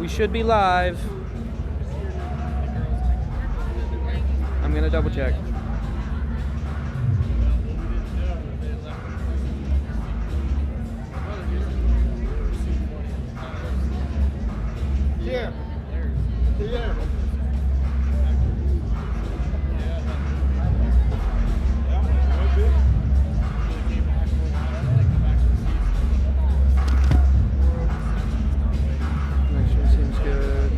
We should be live. I'm going to double check. Yeah. Connection seems good.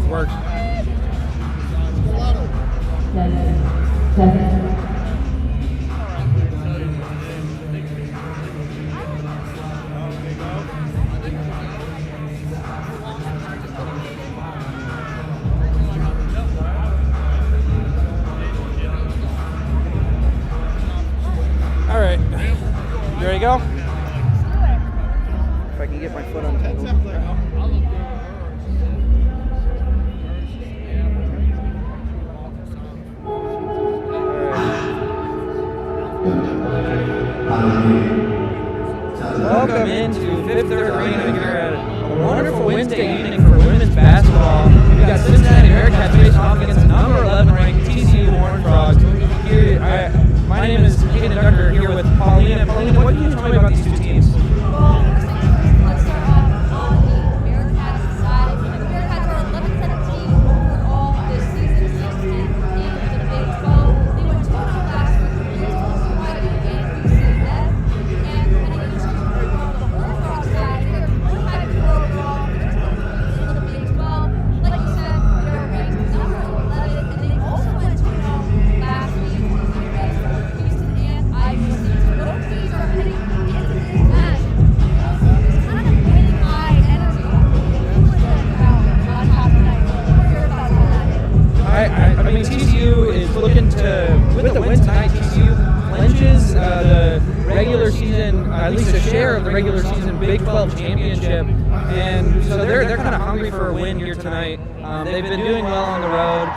Works. All right. You ready to go? If I can get my foot untangled. Welcome into Fifth Third Arena here at a wonderful Wednesday evening for women's basketball. We've got Cincinnati Bearcats facing off against number 11 ranked TCU Horned Frogs. Here, my name is Hayden Ducker here with Paulina. Paulina, what can you tell me about these two teams? Well, first thing, let's start off on the Bearcats side. The Bearcats are 11-17 overall this season, 6-10 in the Big 12. They went 2-0 last week against Cincinnati and UCF. And heading into the Horned Frogs side, they're 4-5 overall in the Big 12. Like you said, they're ranked number 11, and they also went 2-0 last week against Houston and Ivy State. So both teams are heading into this match. It's kind of winning high energy. Who is the crowd on top tonight? What are your thoughts on that? I mean, TCU is looking to, with the win tonight, TCU clinches the regular season, at least a share of the regular season Big 12 championship. And so they're kind of hungry for a win here tonight. They've been doing well on the road,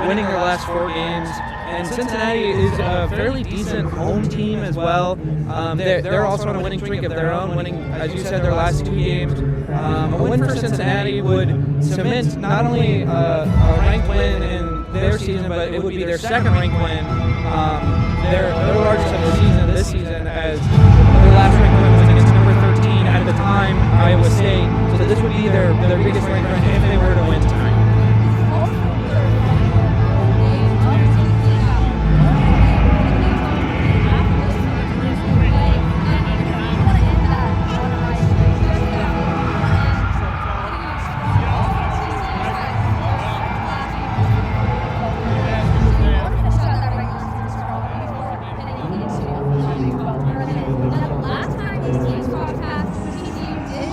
winning their last 4 games. And Cincinnati is a fairly decent home team as well. They're also on a winning streak of their own, winning, as you said, their last 2 games. A win for Cincinnati would cement not only a ranked win in their season, but it would be their second ranked win, their largest of the season this season, as their last ranked win was against number 13 at the time, Iowa State. So this would be their biggest ranked win if they were to win tonight. Last time these teams crossed paths, TCU did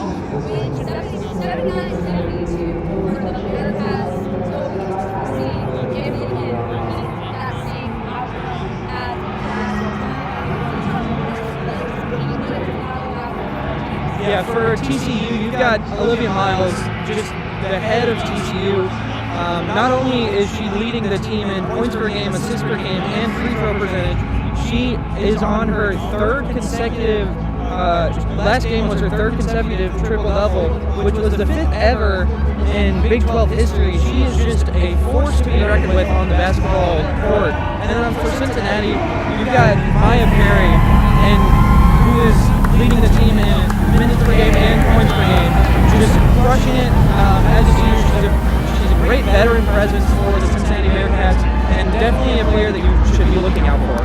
win 79-72 over the Bearcats. So we can see if they can repeat that same outcome as Yeah, for TCU, you've got Olivia Miles, just the head of TCU. Not only is she leading the team in points per game, assists per game, and free throw percentage, she is on her third consecutive, last game was her third consecutive triple-double, which was the 5th ever in Big 12 history. She is just a force to be reckoned with on the basketball court. And then for Cincinnati, you've got Maya Perry, and who is leading the team in minutes per game and points per game, just crushing it. As you see, she's a great veteran presence for the Cincinnati Bearcats, and definitely a player that you should be looking out for.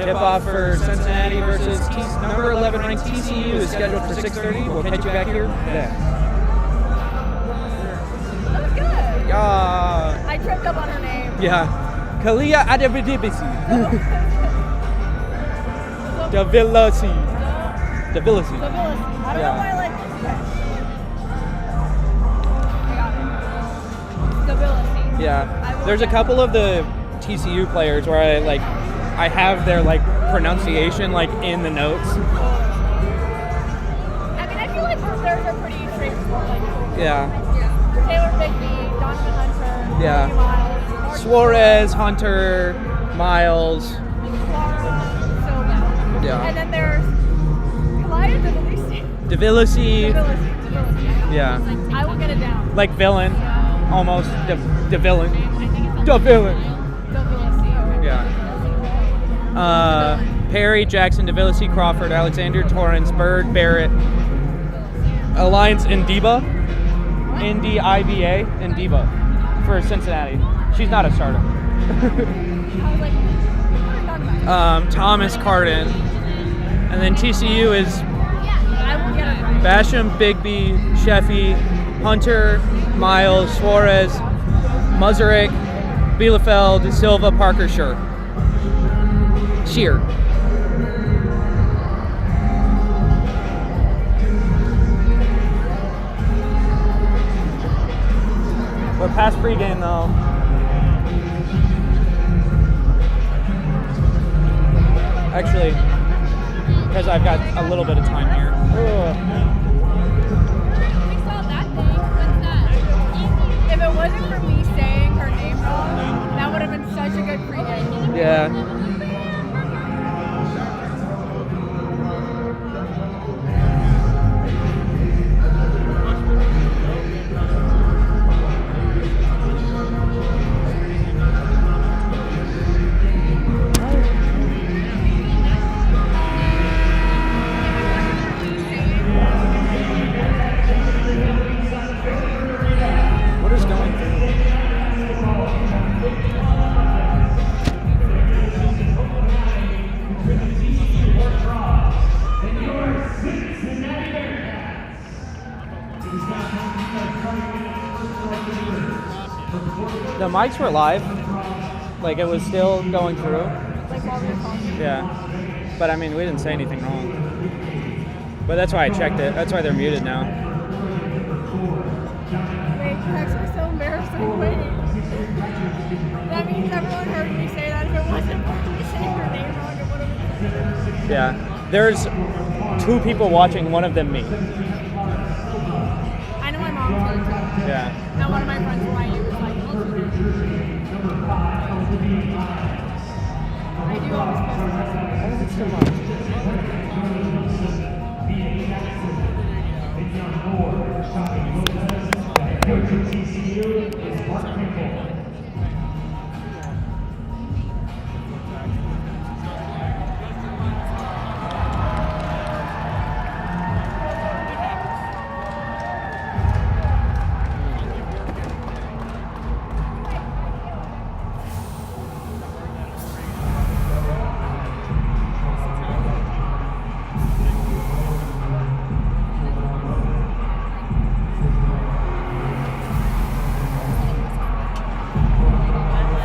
Tip-off for Cincinnati versus number 11 ranked TCU is scheduled for 6:30. We'll catch you back here then. That was good. Yeah. I tripped up on her name. Yeah. Kalia Adebidibisi. Davilasi. I don't know why I like this. Stability. Yeah. There's a couple of the TCU players where I have their pronunciation in the notes. I mean, I feel like theirs are pretty straightforward. Yeah. Taylor Bigby, Donovan Hunter, Yeah. Miles, Suarez, Hunter, Miles. Clara, Silva. Yeah. And then there's Kalia Davilasi. Yeah. I will get it down. Like villain. Almost. The villain. The villain. Yeah. Perry, Jackson, Davilasi, Crawford, Alexander, Torrance, Bird, Barrett, Alliance, Ndiba, Ndiba, Ndiba, for Cincinnati. She's not a starter. I was like, what are you talking about? Thomas, Cardin, and then TCU is I will get it right. Basham, Bigby, Sheffy, Hunter, Miles, Suarez, Muzarik, Bielefeld, Silva, Parker, Shear. We're past pregame though. Actually, because I've got a little bit of time here. Ugh. We saw that thing. What's that? If it wasn't for me saying her name wrong, that would have been such a good pregame. Yeah. What is going through? The mics were live, it was still going through. Like while we were talking. Yeah, but I mean, we didn't say anything wrong. But that's why I checked it. That's why they're muted now. Wait, that's so embarrassing. Wait. That means everyone heard me say that. If it wasn't for me saying her name wrong, it would have been. Yeah, there's 2 people watching, one of them me. I know my mom too. Yeah. Now one of my friends from IU was like, I do always post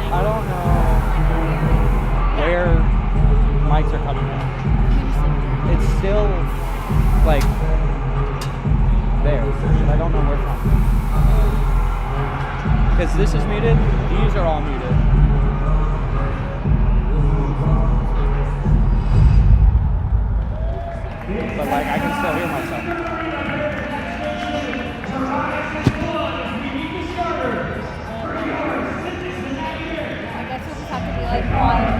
I don't know where mics are coming from. It's still there, but I don't know where from. Because this is muted, these are all muted. But I can still hear myself. I guess we'll just have to be quiet.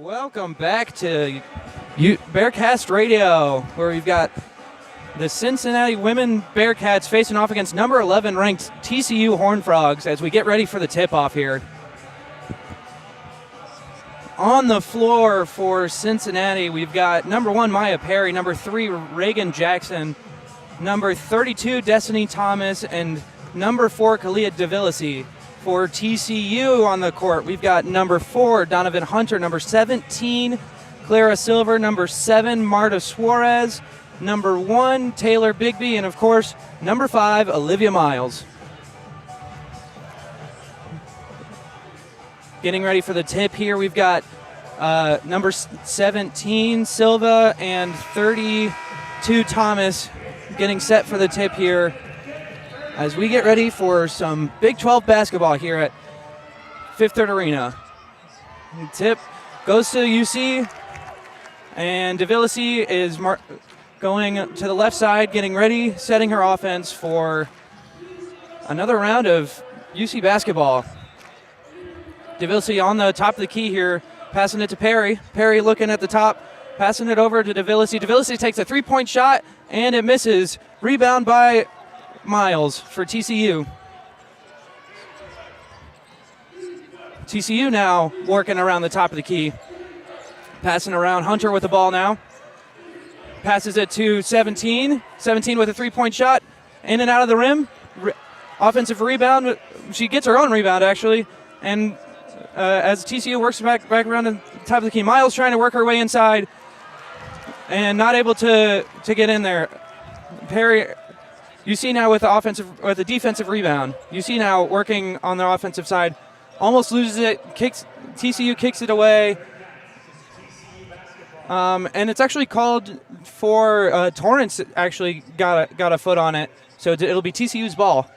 Welcome back to Bearcast Radio, where we've got the Cincinnati women Bearcats facing off against number 11 ranked TCU Horned Frogs as we get ready for the tip-off here. On the floor for Cincinnati, we've got number 1 Maya Perry, number 3 Reagan Jackson, number 32 Destiny Thomas, and number 4 Kalia DeVillesi. For TCU on the court, we've got number 4 Donovan Hunter, number 17 Clara Silver, number 7 Marta Suarez, number 1 Taylor Bigby, and of course number 5 Olivia Miles. Getting ready for the tip here, we've got number 17 Silva and 32 Thomas getting set for the tip here as we get ready for some Big 12 basketball here at Fifth Third Arena. Tip goes to UC, and DeVillesi is going to the left side, getting ready, setting her offense for another round of UC basketball. DeVillesi on the top of the key here, passing it to Perry. Perry looking at the top, passing it over to DeVillesi. DeVillesi takes a three-point shot, and it misses. Rebound by Miles for TCU. TCU now working around the top of the key. Passing around, Hunter with the ball now. Passes it to 17. 17 with a three-point shot. In and out of the rim. Offensive rebound. She gets her own rebound, actually. And as TCU works back around the top of the key, Miles trying to work her way inside and not able to get in there. Perry, you see now with the defensive rebound. You see now working on the offensive side. Almost loses it. TCU kicks it away. And it's actually called for Torrance. Actually got a foot on it, so it'll be TCU's ball.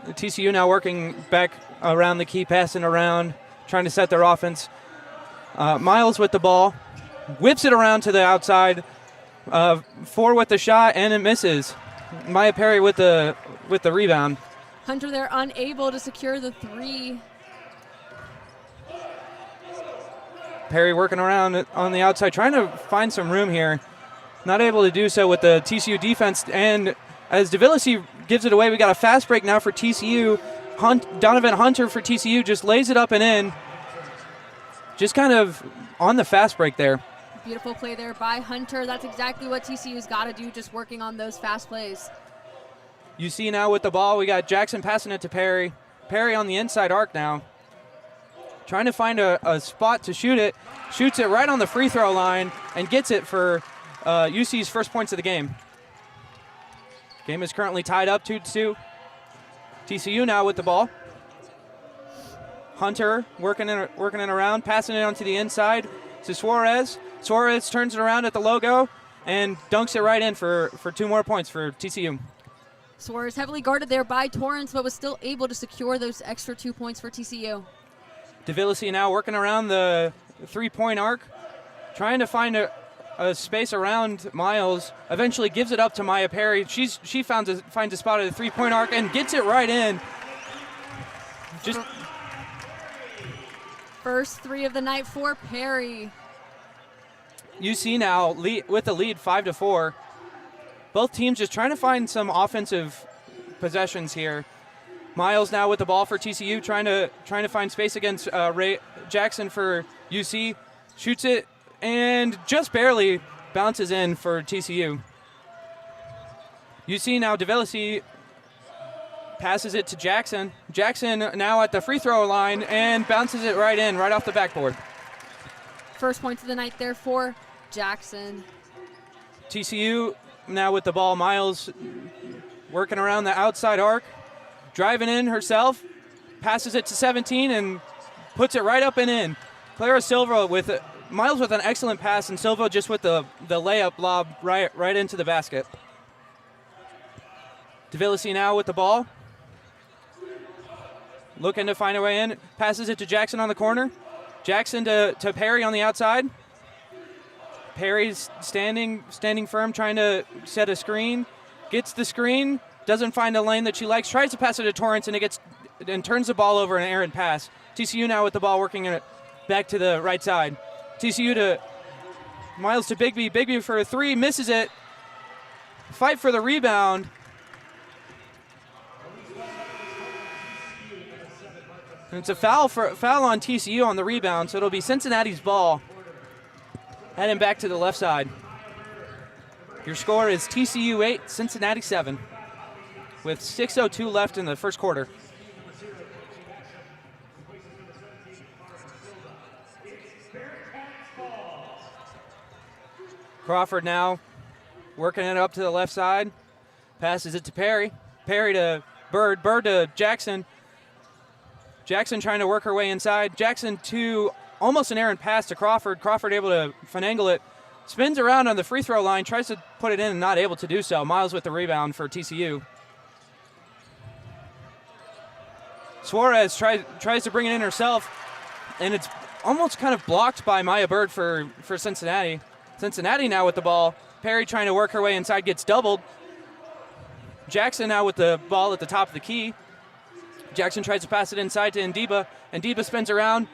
The TCU now working back around the key, passing around, trying to set their offense. Miles with the ball, whips it around to the outside. 4 with the shot, and it misses. Maya Perry with the rebound. Hunter there unable to secure the 3. Perry working around on the outside, trying to find some room here. Not able to do so with the TCU defense. And as DeVillesi gives it away, we got a fast break now for TCU. Donovan Hunter for TCU just lays it up and in. Just kind of on the fast break there. Beautiful play there by Hunter. That's exactly what TCU's got to do, just working on those fast plays. You see now with the ball, we got Jackson passing it to Perry. Perry on the inside arc now. Trying to find a spot to shoot it. Shoots it right on the free throw line and gets it for UC's first points of the game. Game is currently tied up 2-2. TCU now with the ball. Hunter working in around, passing it onto the inside to Suarez. Suarez turns it around at the logo and dunks it right in for 2 more points for TCU. Suarez heavily guarded there by Torrance, but was still able to secure those extra 2 points for TCU. DeVillesi now working around the 3-point arc, trying to find a space around Miles. Eventually gives it up to Maya Perry. She finds a spot at the 3-point arc and gets it right in. Just first 3 of the night for Perry. UC now with the lead 5-4. Both teams just trying to find some offensive possessions here. Miles now with the ball for TCU, trying to find space against Ray Jackson for UC. Shoots it and just barely bounces in for TCU. UC now DeVillesi passes it to Jackson. Jackson now at the free throw line and bounces it right in, right off the backboard. First points of the night there for Jackson. TCU now with the ball. Miles working around the outside arc, driving in herself, passes it to 17 and puts it right up and in. Clara Silva with Miles with an excellent pass, and Silva just with the layup lob right into the basket. DeVillesi now with the ball, looking to find a way in. Passes it to Jackson on the corner. Jackson to Perry on the outside. Perry's standing firm, trying to set a screen. Gets the screen, doesn't find a lane that she likes. Tries to pass it to Torrance, and it gets and turns the ball over an errant pass. TCU now with the ball working it back to the right side. TCU to Miles to Bigby. Bigby for a three, misses it. Fight for the rebound. And it's a foul on TCU on the rebound, so it'll be Cincinnati's ball. Heading back to the left side. Your score is TCU 8, Cincinnati 7, with 6:02 left in the first quarter. Crawford now working it up to the left side. Passes it to Perry. Perry to Bird. Bird to Jackson. Jackson trying to work her way inside. Jackson to almost an errant pass to Crawford. Crawford able to finagle it. Spins around on the free throw line. Tries to put it in and not able to do so. Miles with the rebound for TCU. Suarez tries to bring it in herself. And it's almost kind of blocked by Maya Bird for Cincinnati. Cincinnati now with the ball. Perry trying to work her way inside, gets doubled. Jackson now with the ball at the top of the key. Jackson tries to pass it inside to Ndiba. Ndiba spins around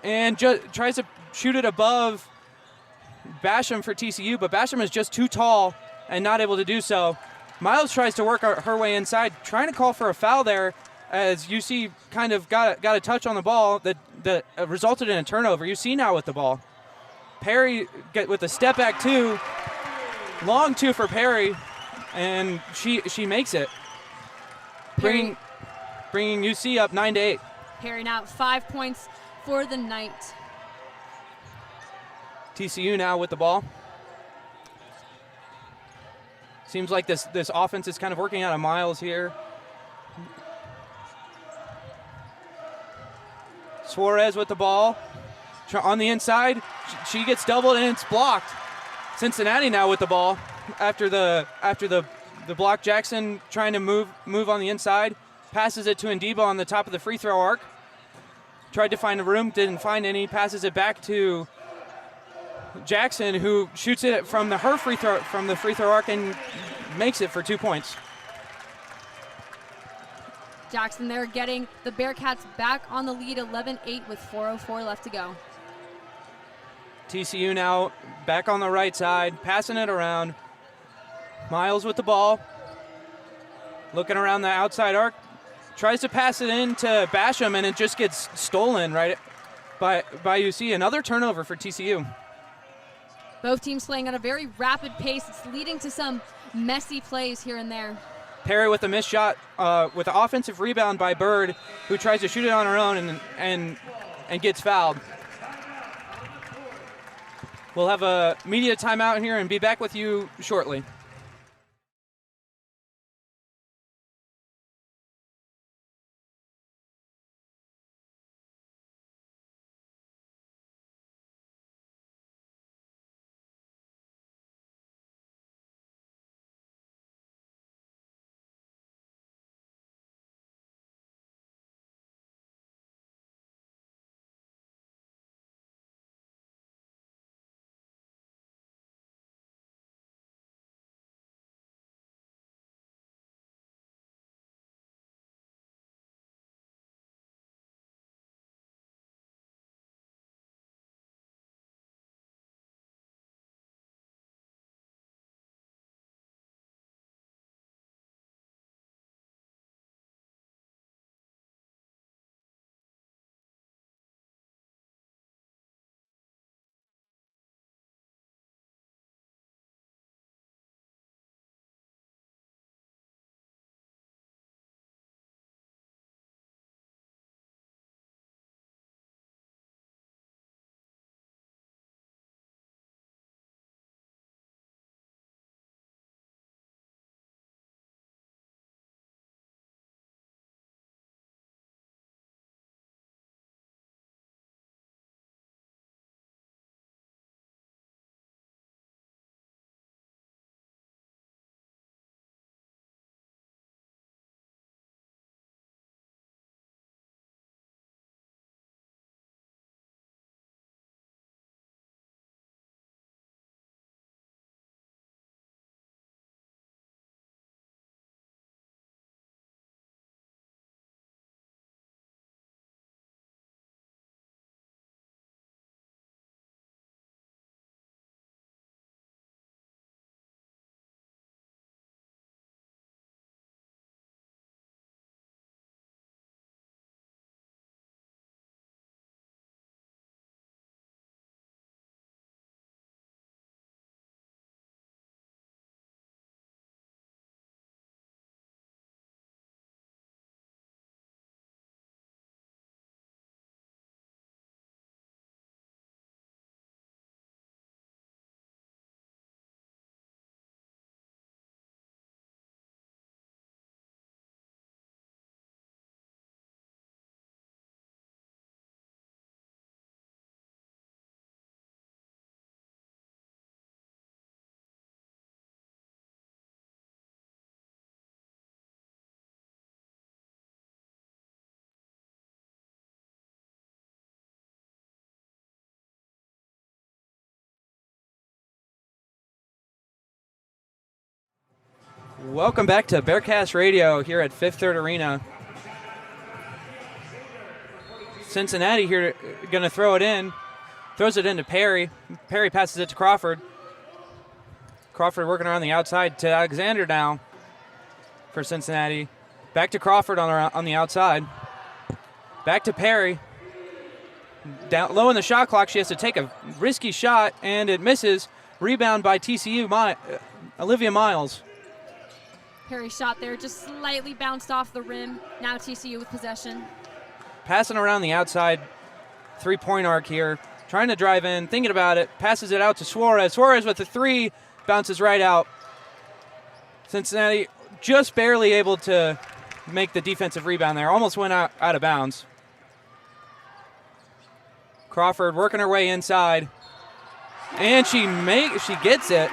and tries to shoot it above Basham for TCU, but Basham is just too tall and not able to do so. Miles tries to work her way inside, trying to call for a foul there as UC kind of got a touch on the ball that resulted in a turnover. UC now with the ball. Perry get with a step back two, long two for Perry, and she makes it, bringing UC up 9-8. Perry now 5 points for the night. TCU now with the ball. Seems like this offense is kind of working out of Miles here. Suarez with the ball on the inside. She gets doubled and it's blocked. Cincinnati now with the ball after the block. Jackson trying to move on the inside. Passes it to Ndiba on the top of the free throw arc. Tried to find a room, didn't find any. Passes it back to Jackson, who shoots it from the free throw arc and makes it for 2 points. Jackson there getting the Bearcats back on the lead, 11-8 with 4:04 left to go. TCU now back on the right side, passing it around. Miles with the ball, looking around the outside arc, tries to pass it in to Basham, and it just gets stolen right by UC. Another turnover for TCU. Both teams playing at a very rapid pace. It's leading to some messy plays here and there. Perry with a missed shot, with an offensive rebound by Bird, who tries to shoot it on her own and gets fouled. We'll have a media timeout here and be back with you shortly. Welcome back to Bearcast Radio here at Fifth Third Arena. Cincinnati here going to throw it in. Throws it into Perry. Perry passes it to Crawford. Crawford working around the outside to Alexander now for Cincinnati. Back to Crawford on the outside. Back to Perry. Down low in the shot clock. She has to take a risky shot, and it misses. Rebound by TCU, Olivia Miles. Perry's shot there just slightly bounced off the rim. Now TCU with possession. Passing around the outside three-point arc here. Trying to drive in, thinking about it. Passes it out to Suarez. Suarez with the three. Bounces right out. Cincinnati just barely able to make the defensive rebound there. Almost went out of bounds. Crawford working her way inside. And she gets it.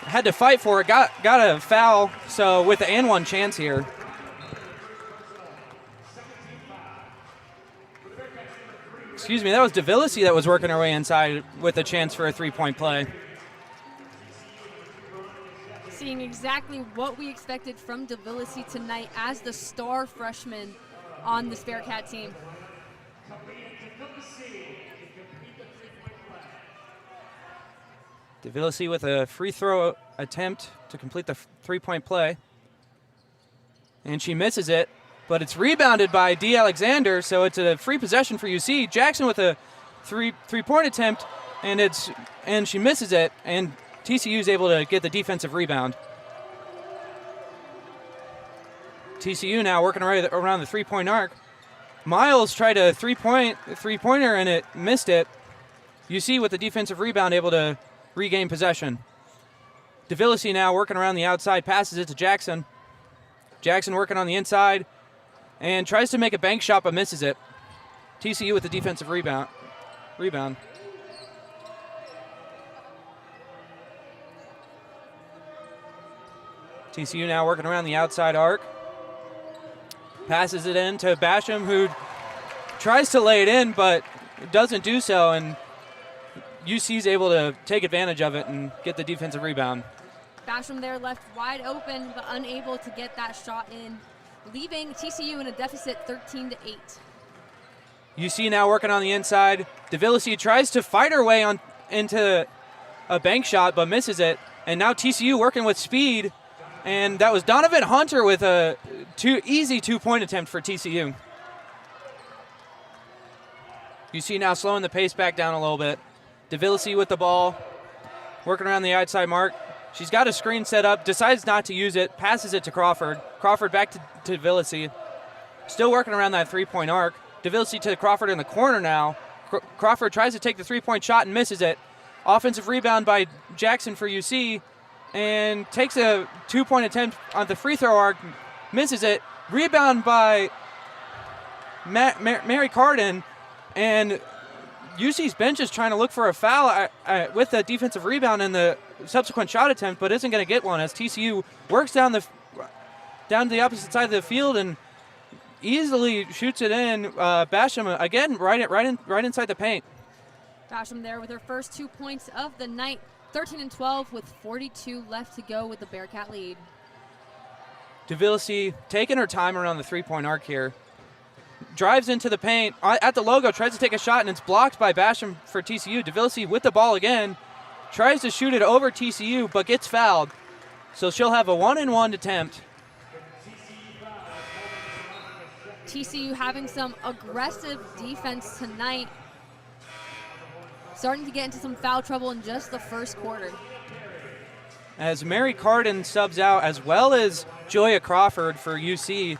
Had to fight for it. Got a foul. So with the and one chance here. Excuse me, that was DeVillisi that was working her way inside with a chance for a three-point play. Seeing exactly what we expected from DeVillisi tonight as the star freshman on this Bearcat team. DeVillisi with a free throw attempt to complete the three-point play. And she misses it, but it's rebounded by D. Alexander, so it's a free possession for UC. Jackson with a three-point attempt, and she misses it, and TCU is able to get the defensive rebound. TCU now working right around the three-point arc. Miles tried a three-pointer, and it missed it. UC with the defensive rebound able to regain possession. DeVillisi now working around the outside, passes it to Jackson. Jackson working on the inside and tries to make a bank shot but misses it. TCU with the defensive rebound. TCU now working around the outside arc. Passes it in to Basham, who tries to lay it in but doesn't do so, and UC's able to take advantage of it and get the defensive rebound. Basham there left wide open but unable to get that shot in, leaving TCU in a deficit 13-8. UC now working on the inside. DeVillisi tries to fight her way into a bank shot but misses it, and now TCU working with speed, and that was Donovan Hunter with a easy two-point attempt for TCU. UC now slowing the pace back down a little bit. DeVillisi with the ball, working around the outside mark. She's got a screen set up, decides not to use it, passes it to Crawford. Crawford back to DeVillisi. Still working around that three-point arc. DeVillisi to Crawford in the corner now. Crawford tries to take the three-point shot and misses it. Offensive rebound by Jackson for UC, and takes a two-point attempt on the free throw arc, misses it. Rebound by Mary Carden, and UC's bench is trying to look for a foul with the defensive rebound and the subsequent shot attempt, but isn't going to get one as TCU works down to the opposite side of the field and easily shoots it in. Basham again right inside the paint. Basham there with her first 2 points of the night, 13-12 with 42 left to go with the Bearcat lead. DeVillisi taking her time around the three-point arc here. Drives into the paint at the logo, tries to take a shot, and it's blocked by Basham for TCU. DeVillisi with the ball again, tries to shoot it over TCU, but gets fouled. So she'll have a 1-and-1 attempt. TCU having some aggressive defense tonight. Starting to get into some foul trouble in just the first quarter. As Mary Carden subs out, as well as Joya Crawford for UC.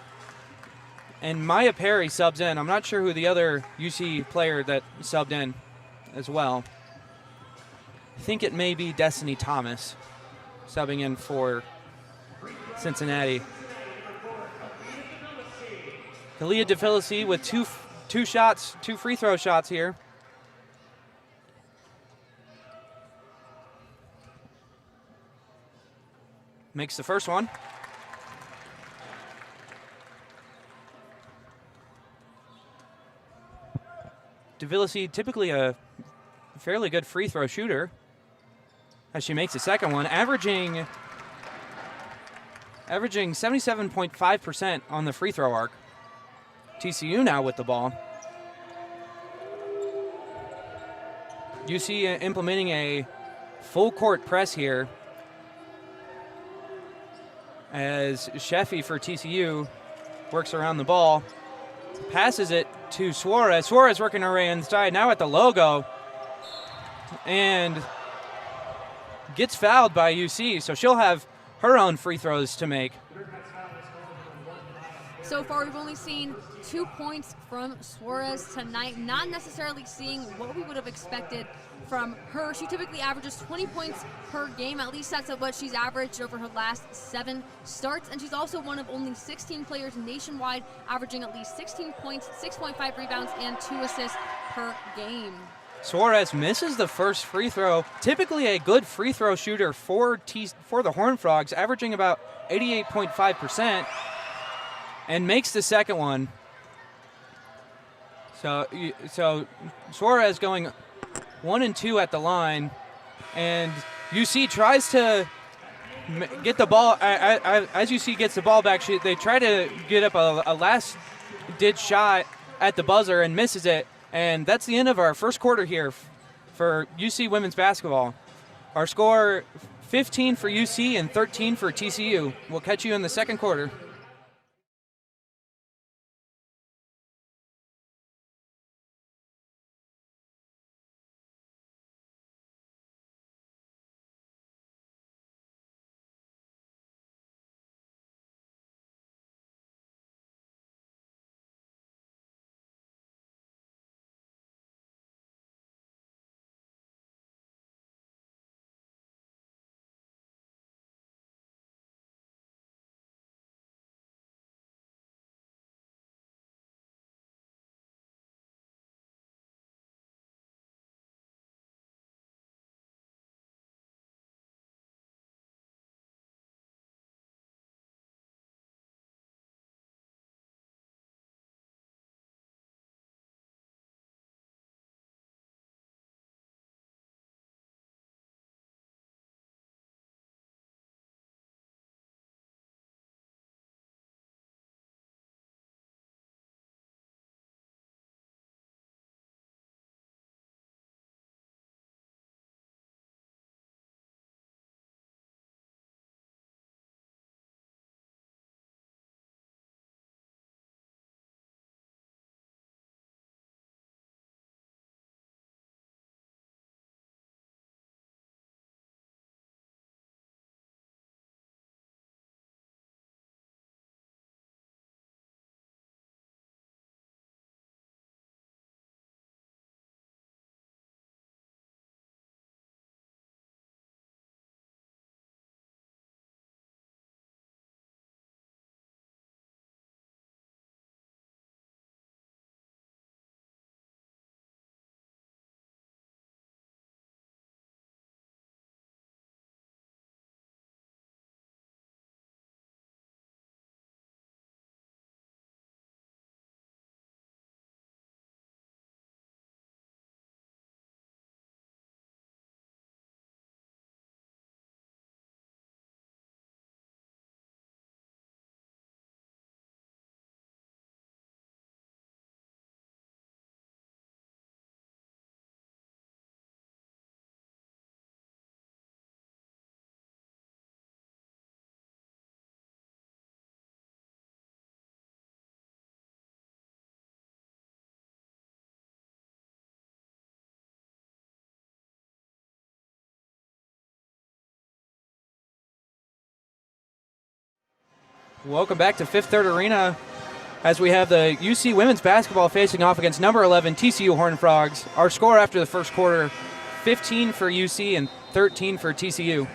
And Maya Perry subs in. I'm not sure who the other UC player that subbed in as well. I think it may be Destiny Thomas subbing in for Cincinnati. Kalia DeVillisi with two free throw shots here. Makes the first one. DeVillisi, typically a fairly good free throw shooter, as she makes the second one, averaging averaging 77.5% on the free throw arc. TCU now with the ball. UC implementing a full court press here as Sheffy for TCU works around the ball, passes it to Suarez. Suarez working her way inside, now at the logo, and gets fouled by UC, so she'll have her own free throws to make. So far, we've only seen 2 points from Suarez tonight, not necessarily seeing what we would have expected from her. She typically averages 20 points per game. At least that's what she's averaged over her last 7 starts. And she's also one of only 16 players nationwide averaging at least 16 points, 6.5 rebounds, and 2 assists per game. Suarez misses the first free throw. Typically a good free throw shooter for the Horned Frogs, averaging about 88.5%, and makes the second one. So Suarez going 1 and 2 at the line, and UC tries to get the ball. As UC gets the ball back, they try to get up a last-ditch shot at the buzzer and misses it. And that's the end of our first quarter here for UC women's basketball. Our score, 15 for UC and 13 for TCU. We'll catch you in the second quarter. Welcome back to Fifth Third Arena as we have the UC women's basketball facing off against number 11 TCU Horned Frogs. Our score after the first quarter, 15 for UC and 13 for TCU.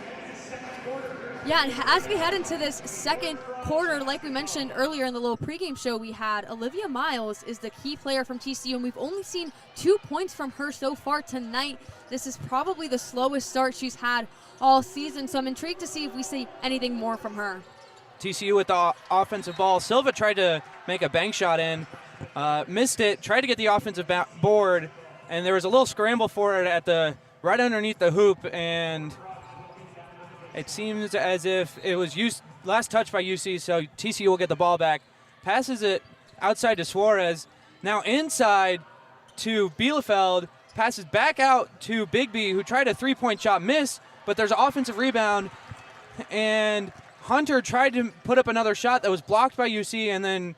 Yeah, and as we head into this second quarter, like we mentioned earlier in the little pregame show we had, Olivia Miles is the key player from TCU, and we've only seen 2 points from her so far tonight. This is probably the slowest start she's had all season, so I'm intrigued to see if we see anything more from her. TCU with the offensive ball. Silva tried to make a bank shot in, missed it, tried to get the offensive board, and there was a little scramble for it at right underneath the hoop, and It seems as if it was last touch by UC, so TCU will get the ball back. Passes it outside to Suarez. Now inside to Bielefeld. Passes back out to Bigby, who tried a three-point shot, miss, but there's an offensive rebound. And Hunter tried to put up another shot that was blocked by UC, and then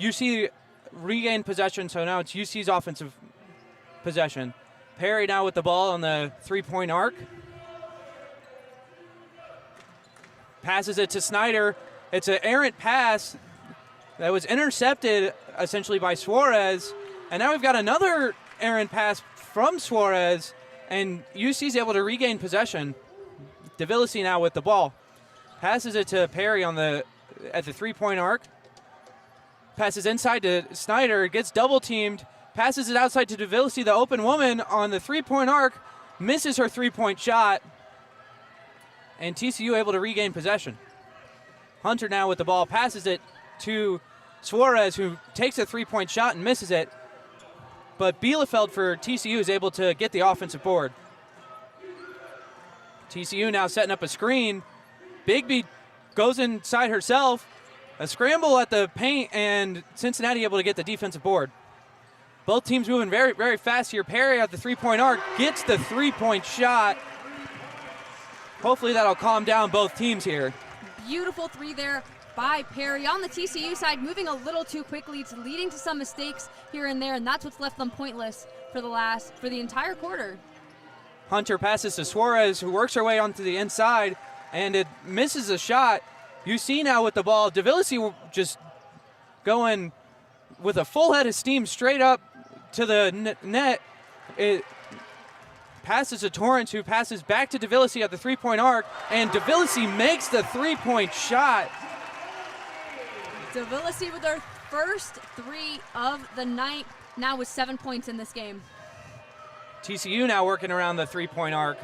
UC regained possession, so now it's UC's offensive possession. Perry now with the ball on the three-point arc. Passes it to Snyder. It's an errant pass that was intercepted essentially by Suarez. And now we've got another errant pass from Suarez, and UC's able to regain possession. DeVillisi now with the ball. Passes it to Perry at the three-point arc. Passes inside to Snyder, gets double-teamed. Passes it outside to DeVillisi, the open woman on the three-point arc. Misses her three-point shot. And TCU able to regain possession. Hunter now with the ball, passes it to Suarez, who takes a three-point shot and misses it. But Bielefeld for TCU is able to get the offensive board. TCU now setting up a screen. Bigby goes inside herself. A scramble at the paint, and Cincinnati able to get the defensive board. Both teams moving very, very fast here. Perry at the three-point arc gets the three-point shot. Hopefully that'll calm down both teams here. Beautiful three there by Perry. On the TCU side, moving a little too quickly. It's leading to some mistakes here and there, and that's what's left them pointless for the entire quarter. Hunter passes to Suarez, who works her way onto the inside, and it misses a shot. UC now with the ball. DeVillisi just going with a full head of steam straight up to the net. It passes to Torrance, who passes back to DeVillisi at the three-point arc, and DeVillisi makes the three-point shot. DeVillisi with her first three of the night, now with 7 points in this game. TCU now working around the three-point arc.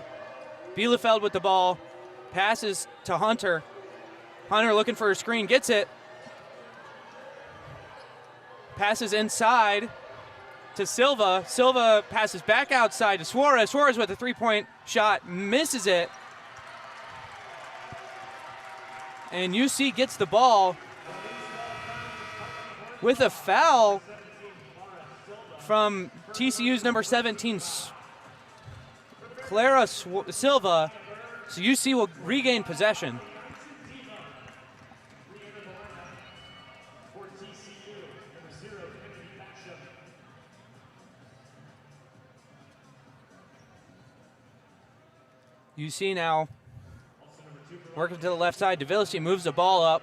Bielefeld with the ball, passes to Hunter. Hunter looking for a screen, gets it. Passes inside to Silva. Silva passes back outside to Suarez. Suarez with a three-point shot, misses it. And UC gets the ball with a foul from TCU's number 17, Clara Silva. So UC will regain possession. UC now working to the left side. DeVillisi moves the ball up.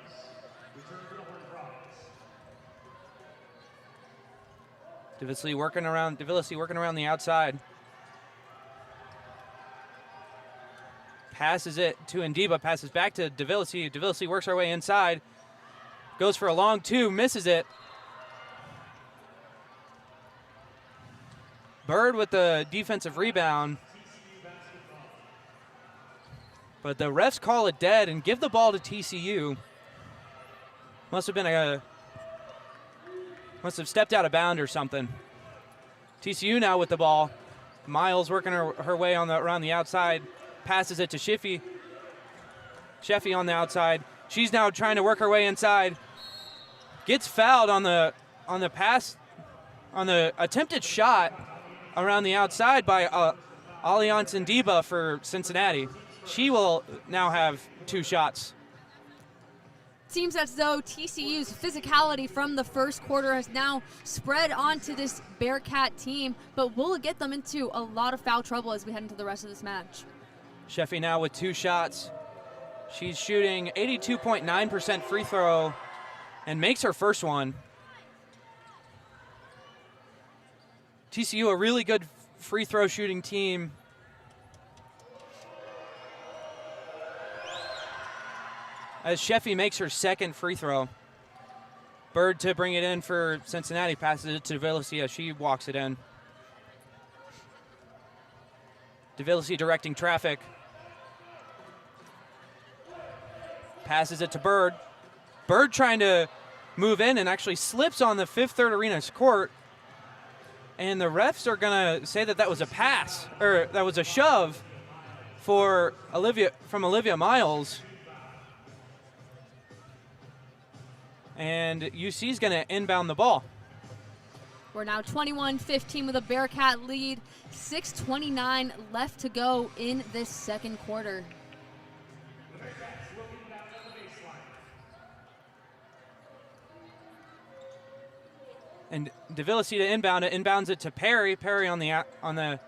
DeVillisi working around the outside. Passes it to Ndiba, passes back to DeVillisi. DeVillisi works her way inside. Goes for a long two, misses it. Bird with the defensive rebound. But the refs call it dead and give the ball to TCU. Must have stepped out of bound or something. TCU now with the ball. Miles working her way around the outside. Passes it to Sheffy. Sheffy on the outside. She's now trying to work her way inside. Gets fouled on the pass, on the attempted shot around the outside by Alliance Ndiba for Cincinnati. She will now have two shots. Seems as though TCU's physicality from the first quarter has now spread onto this Bearcat team, but will get them into a lot of foul trouble as we head into the rest of this match. Sheffy now with two shots. She's shooting 82.9% free throw and makes her first one. TCU, a really good free throw shooting team. As Sheffy makes her second free throw. Bird to bring it in for Cincinnati, passes it to DeVillisi as she walks it in. DeVillisi directing traffic. Passes it to Bird. Bird trying to move in and actually slips on the Fifth Third Arena's court. And the refs are going to say that was a pass, or that was a shove from Olivia Miles. And UC's going to inbound the ball. We're now 21-15 with a Bearcat lead. 6:29 left to go in this second quarter. And DeVillasi to inbound it, inbounds it to Perry. Perry on the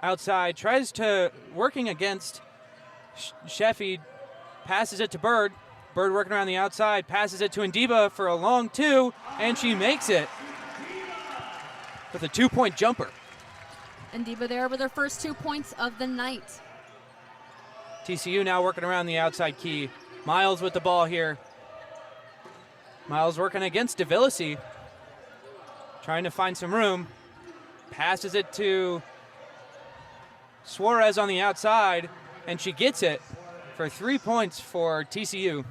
outside, tries to, working against Sheffield, passes it to Bird. Bird working around the outside, passes it to Ndiba for a long two, and she makes it with a 2-point jumper. Ndiba there with her first 2 points of the night. TCU now working around the outside key. Miles with the ball here. Miles working against DeVillasi, trying to find some room. Passes it to Suarez on the outside, and she gets it for 3 points for TCU.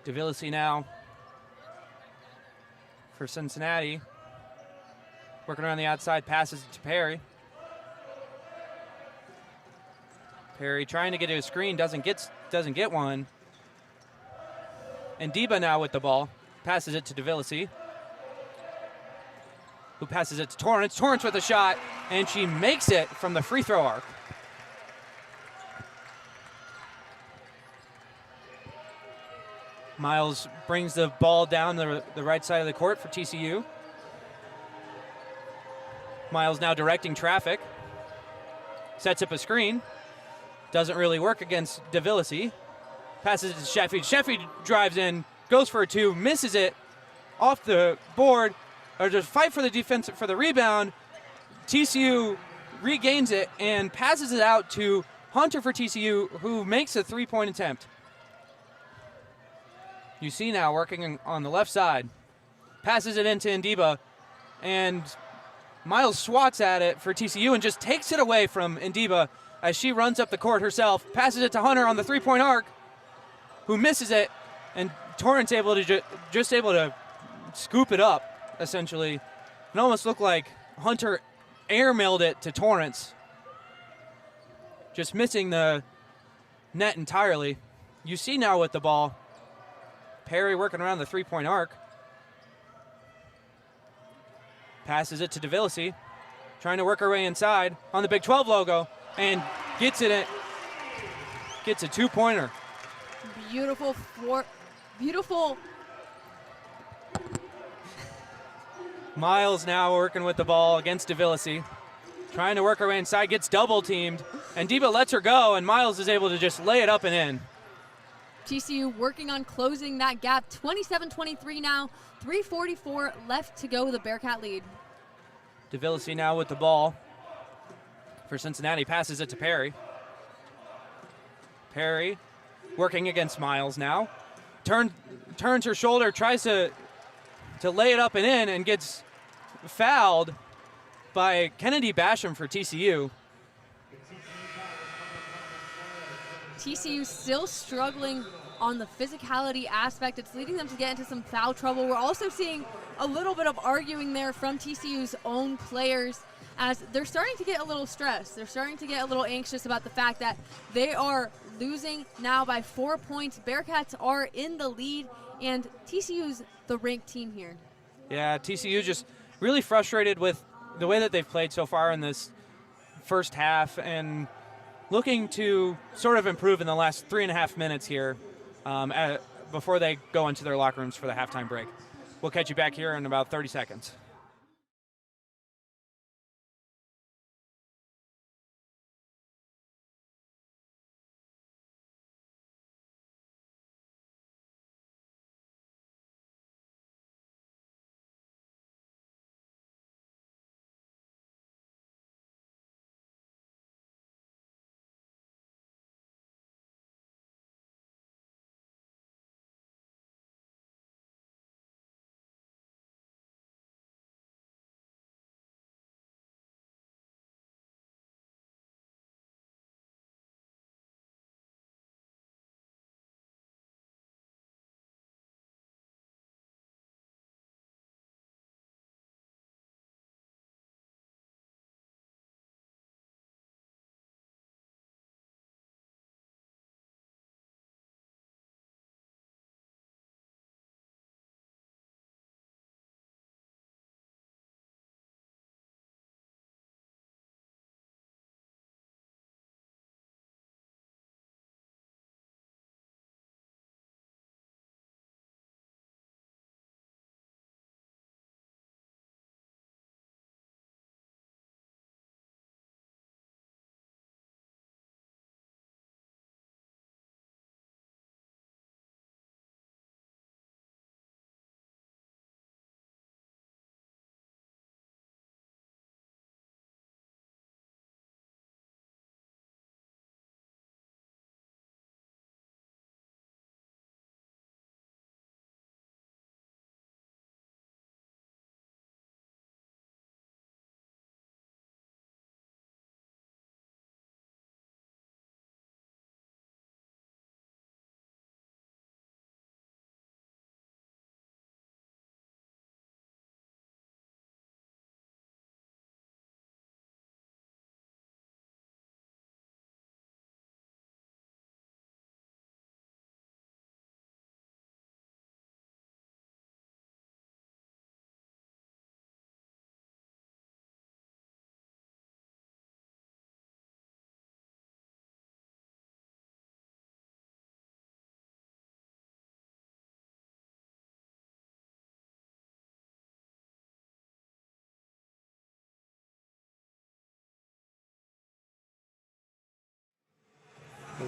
DeVillasi now for Cincinnati. Working around the outside, passes it to Perry. Perry trying to get to a screen, doesn't get one. And Ndiba now with the ball, passes it to DeVillasi, who passes it to Torrance. Torrance with a shot, and she makes it from the free throw arc. Miles brings the ball down the right side of the court for TCU. Miles now directing traffic. Sets up a screen. Doesn't really work against DeVillasi. Passes it to Sheffield. Sheffield drives in, goes for a two, misses it off the board, or just fight for the defense for the rebound. TCU regains it and passes it out to Hunter for TCU, who makes a 3-point attempt. You see now working on the left side. Passes it into Ndiba, and Miles swats at it for TCU and just takes it away from Ndiba as she runs up the court herself. Passes it to Hunter on the 3-point arc, who misses it, and Torrance able to just able to scoop it up, essentially. It almost looked like Hunter airmailed it to Torrance, just missing the net entirely. You see now with the ball, Perry working around the 3-point arc. Passes it to DeVillasi, trying to work her way inside on the Big 12 logo, and gets it. Gets a 2-pointer. Beautiful. Miles now working with the ball against DeVillasi, trying to work her way inside, gets double teamed, and Ndiba lets her go, and Miles is able to just lay it up and in. TCU working on closing that gap. 27-23 now. 3:44 left to go. The Bearcat lead. DeVillasi now with the ball for Cincinnati. Passes it to Perry. Perry working against Miles now. Turns her shoulder, tries to lay it up and in, and gets fouled by Kennedy Basham for TCU. TCU still struggling on the physicality aspect. It's leading them to get into some foul trouble. We're also seeing a little bit of arguing there from TCU's own players as they're starting to get a little stressed. They're starting to get a little anxious about the fact that they are losing now by 4 points. Bearcats are in the lead, and TCU's the ranked team here. Yeah, TCU just really frustrated with the way that they've played so far in this first half, and looking to sort of improve in the last 3.5 minutes here before they go into their locker rooms for the halftime break. We'll catch you back here in about 30 seconds.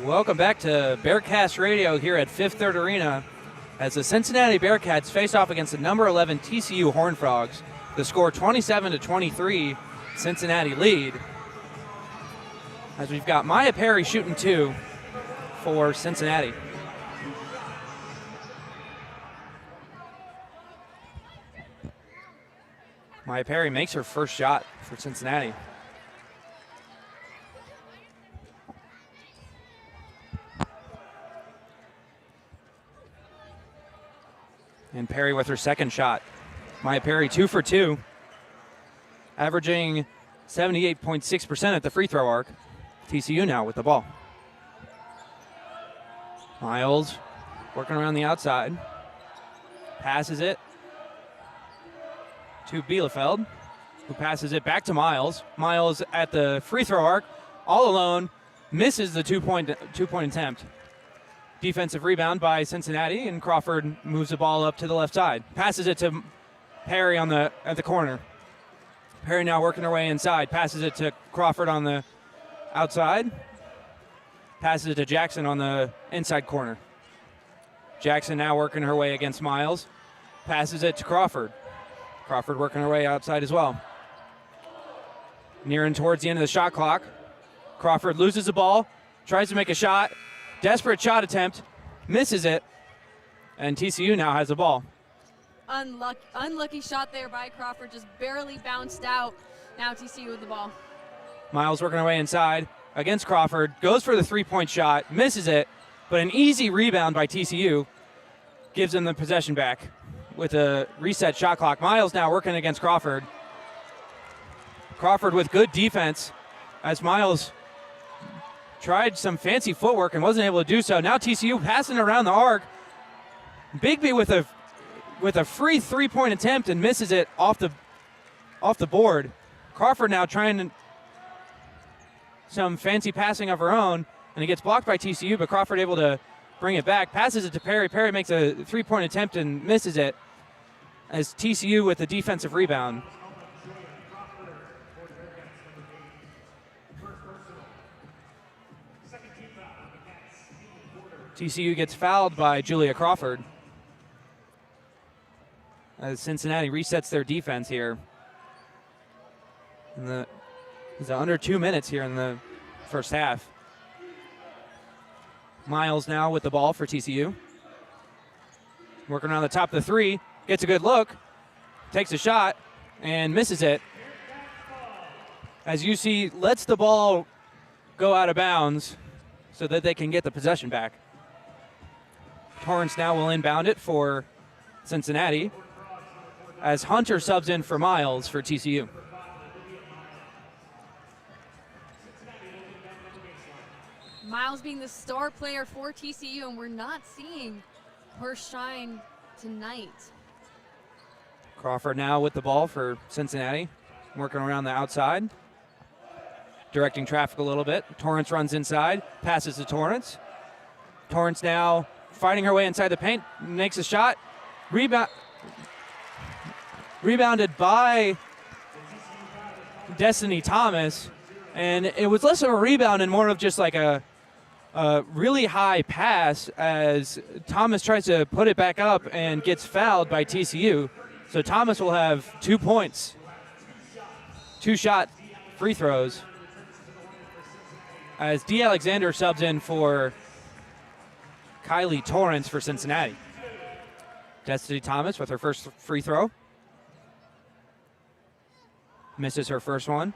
Welcome back to Bearcats Radio here at Fifth Third Arena as the Cincinnati Bearcats face off against the number 11 TCU Horned Frogs. The score 27-23, Cincinnati lead. As we've got Maya Perry shooting 2 for Cincinnati. Maya Perry makes her first shot for Cincinnati. And Perry with her second shot. Maya Perry 2 for 2, averaging 78.6% at the free throw arc. TCU now with the ball. Miles working around the outside. Passes it to Bielefeld, who passes it back to Miles. Miles at the free throw arc, all alone, misses the two-point attempt. Defensive rebound by Cincinnati, and Crawford moves the ball up to the left side. Passes it to Perry at the corner. Perry now working her way inside. Passes it to Crawford on the outside. Passes it to Jackson on the inside corner. Jackson now working her way against Miles. Passes it to Crawford. Crawford working her way outside as well. Nearing towards the end of the shot clock. Crawford loses the ball, tries to make a shot. Desperate shot attempt, misses it, and TCU now has the ball. Unlucky shot there by Crawford, just barely bounced out. Now TCU with the ball. Miles working her way inside against Crawford, goes for the three-point shot, misses it, but an easy rebound by TCU gives them the possession back with a reset shot clock. Miles now working against Crawford. Crawford with good defense as Miles tried some fancy footwork and wasn't able to do so. Now TCU passing around the arc. Bigby with a free three-point attempt and misses it off the board. Crawford now trying some fancy passing of her own, and it gets blocked by TCU, but Crawford able to bring it back. Passes it to Perry. Perry makes a three-point attempt and misses it as TCU with the defensive rebound. TCU gets fouled by Julia Crawford as Cincinnati resets their defense here. It's under 2 minutes here in the first half. Miles now with the ball for TCU. Working around the top of the three, gets a good look, takes a shot, and misses it. As you see, lets the ball go out of bounds so that they can get the possession back. Torrance now will inbound it for Cincinnati as Hunter subs in for Miles for TCU. Miles being the star player for TCU, and we're not seeing her shine tonight. Crawford now with the ball for Cincinnati, working around the outside, directing traffic a little bit. Torrance runs inside, passes to Torrance. Torrance now fighting her way inside the paint, makes a shot. Rebounded by Destiny Thomas, and it was less of a rebound and more of just like a really high pass as Thomas tries to put it back up and gets fouled by TCU. So Thomas will have 2 points, 2-shot free throws as D. Alexander subs in for Kylie Torrance for Cincinnati. Destiny Thomas with her first free throw. Misses her first one.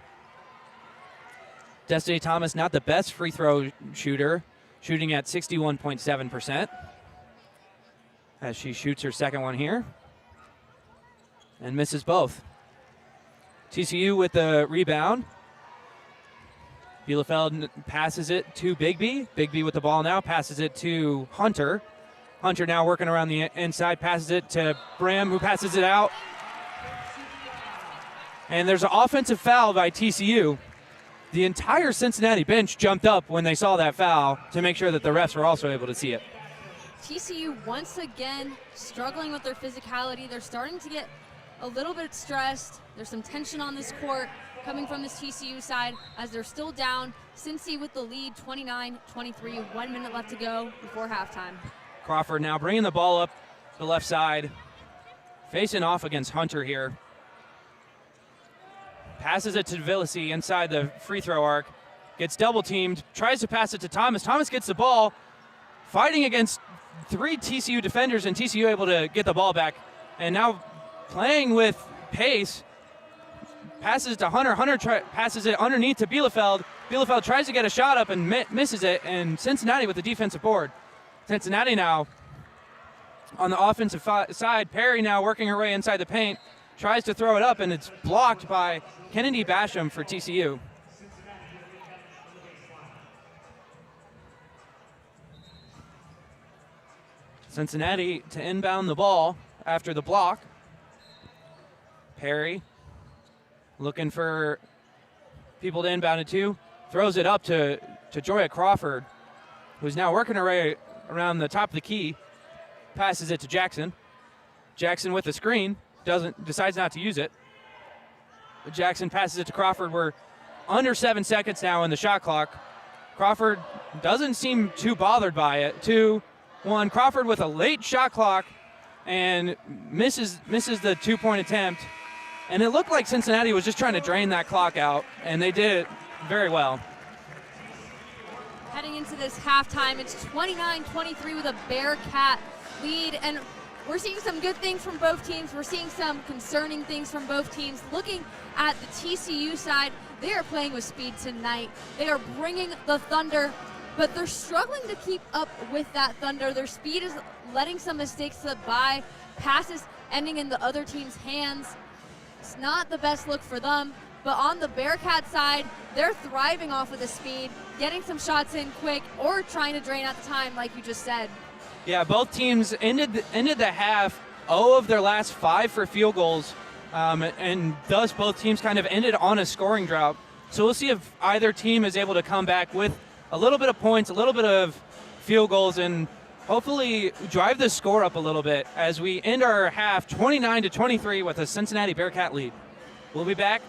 Destiny Thomas, not the best free throw shooter, shooting at 61.7% as she shoots her second one here and misses both. TCU with the rebound. Bielefeld passes it to Bigby. Bigby with the ball now, passes it to Hunter. Hunter now working around the inside, passes it to Bram, who passes it out. And there's an offensive foul by TCU. The entire Cincinnati bench jumped up when they saw that foul to make sure that the refs were also able to see it. TCU once again struggling with their physicality. They're starting to get a little bit stressed. There's some tension on this court. coming from this TCU side as they're still down. Cincy with the lead, 29-23, 1 minute left to go before halftime. Crawford now bringing the ball up the left side, facing off against Hunter here. Passes it to Villasi inside the free throw arc. Gets double teamed, tries to pass it to Thomas. Thomas gets the ball, fighting against 3 TCU defenders, and TCU able to get the ball back. And now playing with pace, passes to Hunter. Hunter passes it underneath to Bielefeld. Bielefeld tries to get a shot up and misses it, and Cincinnati with the defensive board. Cincinnati now on the offensive side. Perry now working her way inside the paint, tries to throw it up, and it's blocked by Kennedy Basham for TCU. Cincinnati to inbound the ball after the block. Perry looking for people to inbound it to. Throws it up to Joya Crawford, who's now working her way around the top of the key. Passes it to Jackson. Jackson with the screen, decides not to use it. Jackson passes it to Crawford. We're under 7 seconds now in the shot clock. Crawford doesn't seem too bothered by it. 2-1. Crawford with a late shot clock and misses the 2-point attempt. And it looked like Cincinnati was just trying to drain that clock out, and they did it very well. Heading into this halftime, it's 29-23 with a Bearcat lead, and we're seeing some good things from both teams. We're seeing some concerning things from both teams. Looking at the TCU side, they are playing with speed tonight. They are bringing the Thunder, but they're struggling to keep up with that Thunder. Their speed is letting some mistakes slip by, passes ending in the other team's hands. It's not the best look for them, but on the Bearcat side, they're thriving off of the speed, getting some shots in quick, or trying to drain out the time, like you just said. Yeah, both teams ended the half 0 of their last 5 for field goals, and thus both teams kind of ended on a scoring drought. So we'll see if either team is able to come back with a little bit of points, a little bit of field goals, and hopefully drive the score up a little bit as we end our half 29-23 with a Cincinnati Bearcat lead. We'll be back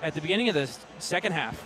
at the beginning of the second half.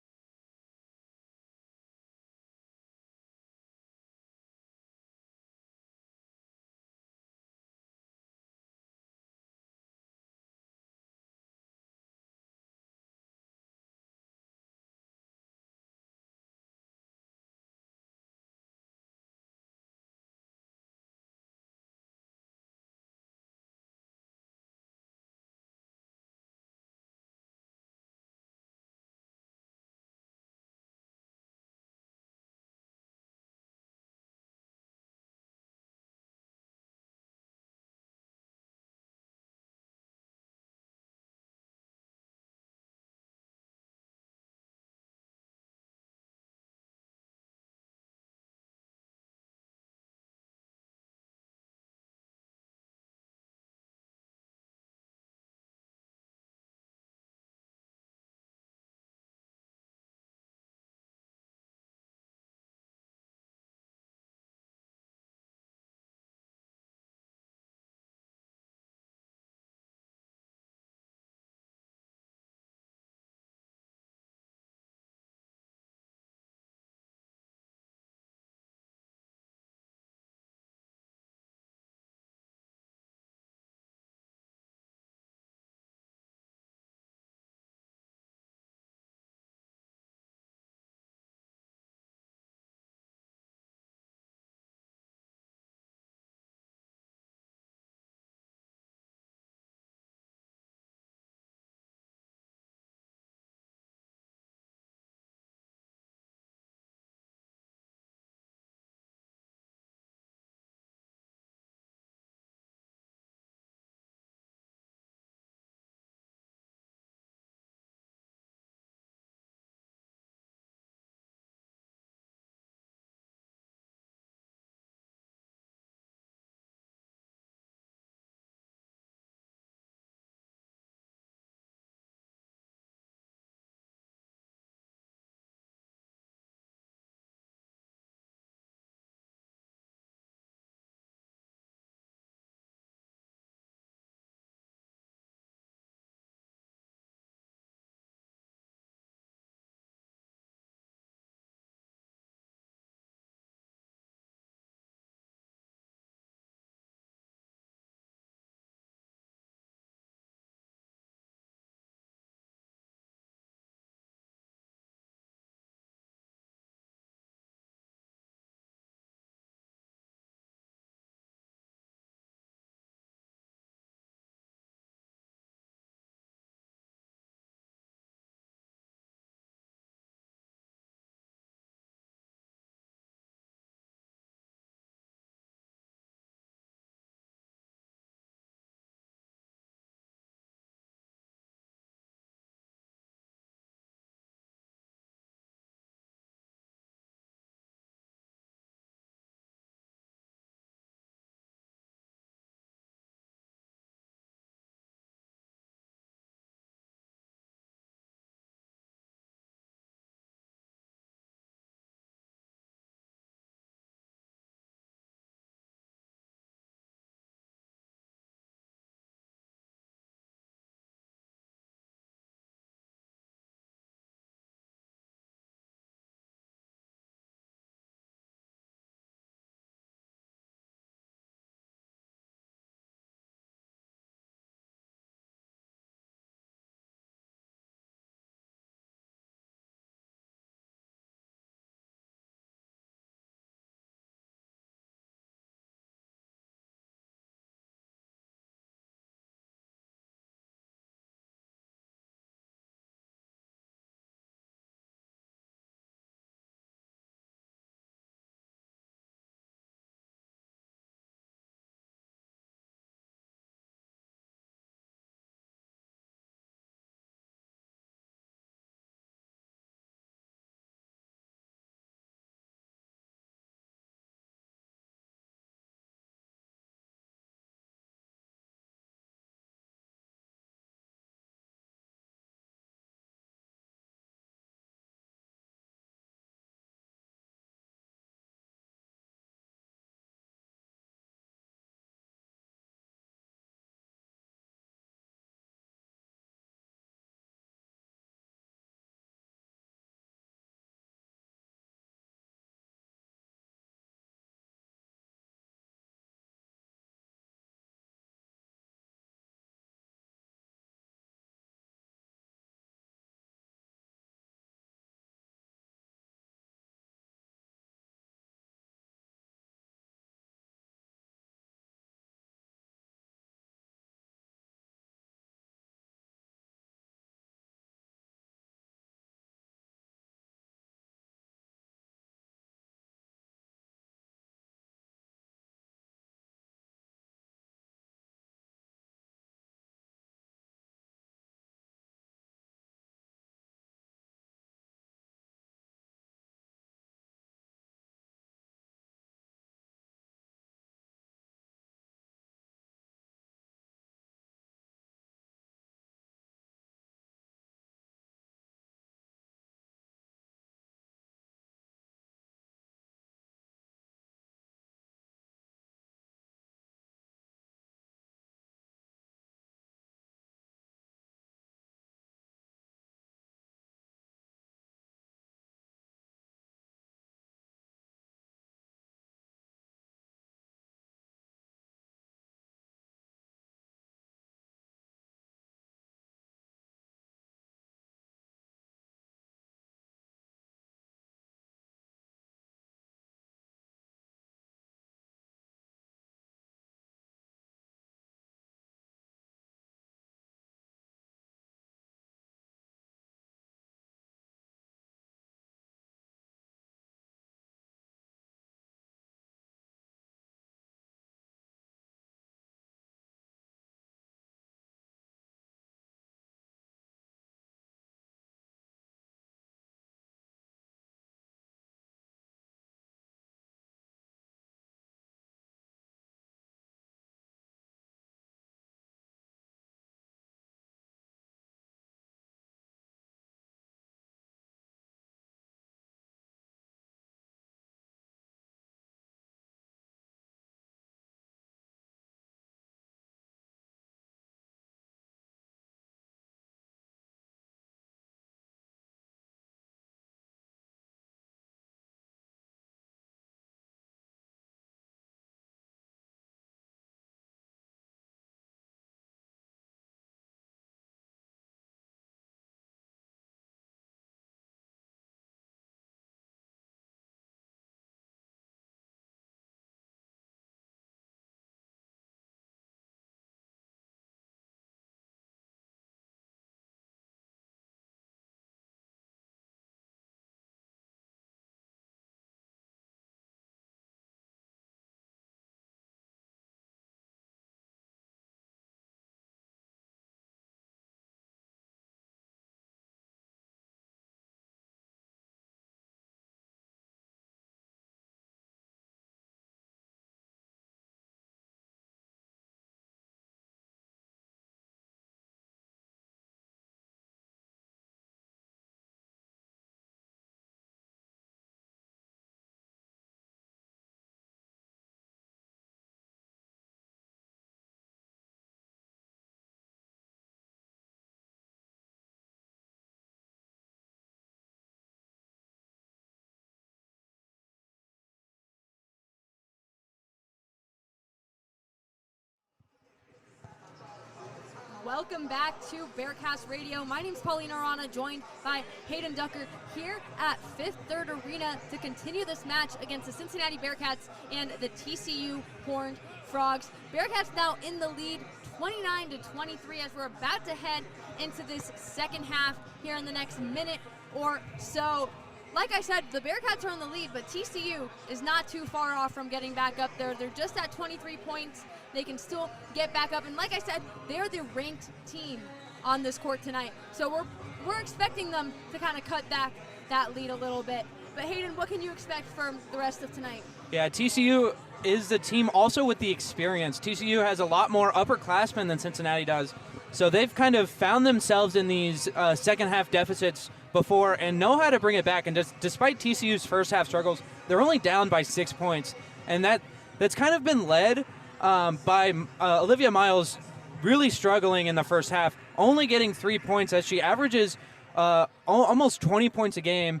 Welcome back to Bearcast Radio. My name's Paulina Arana, joined by Hayden Ducker here at Fifth Third Arena to continue this match against the Cincinnati Bearcats and the TCU Horned Frogs. Bearcats now in the lead, 29-23, as we're about to head into this second half here in the next minute or so. Like I said, the Bearcats are in the lead, but TCU is not too far off from getting back up there. They're just at 23 points. They can still get back up, and like I said, they're the ranked team on this court tonight. So we're expecting them to kind of cut back that lead a little bit. But Hayden, what can you expect from the rest of tonight? Yeah, TCU is the team also with the experience. TCU has a lot more upperclassmen than Cincinnati does. So they've kind of found themselves in these second half deficits before and know how to bring it back. And despite TCU's first half struggles, they're only down by 6 points. And that's kind of been led by Olivia Miles really struggling in the first half, only getting 3 points as she averages almost 20 points a game.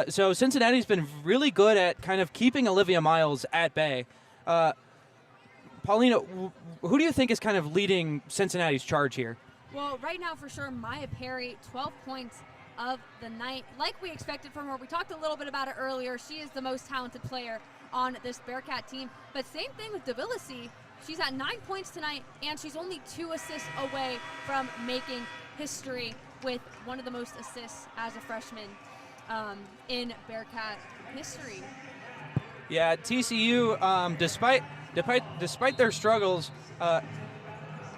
So Cincinnati's been really good at kind of keeping Olivia Miles at bay. Paulina, who do you think is kind of leading Cincinnati's charge here? Well, right now for sure, Maya Perry, 12 points of the night. Like we expected from her, we talked a little bit about it earlier. She is the most talented player on this Bearcat team. But same thing with Devilisi. She's at 9 points tonight, and she's only 2 assists away from making history with one of the most assists as a freshman in Bearcat history. Yeah, TCU, despite their struggles,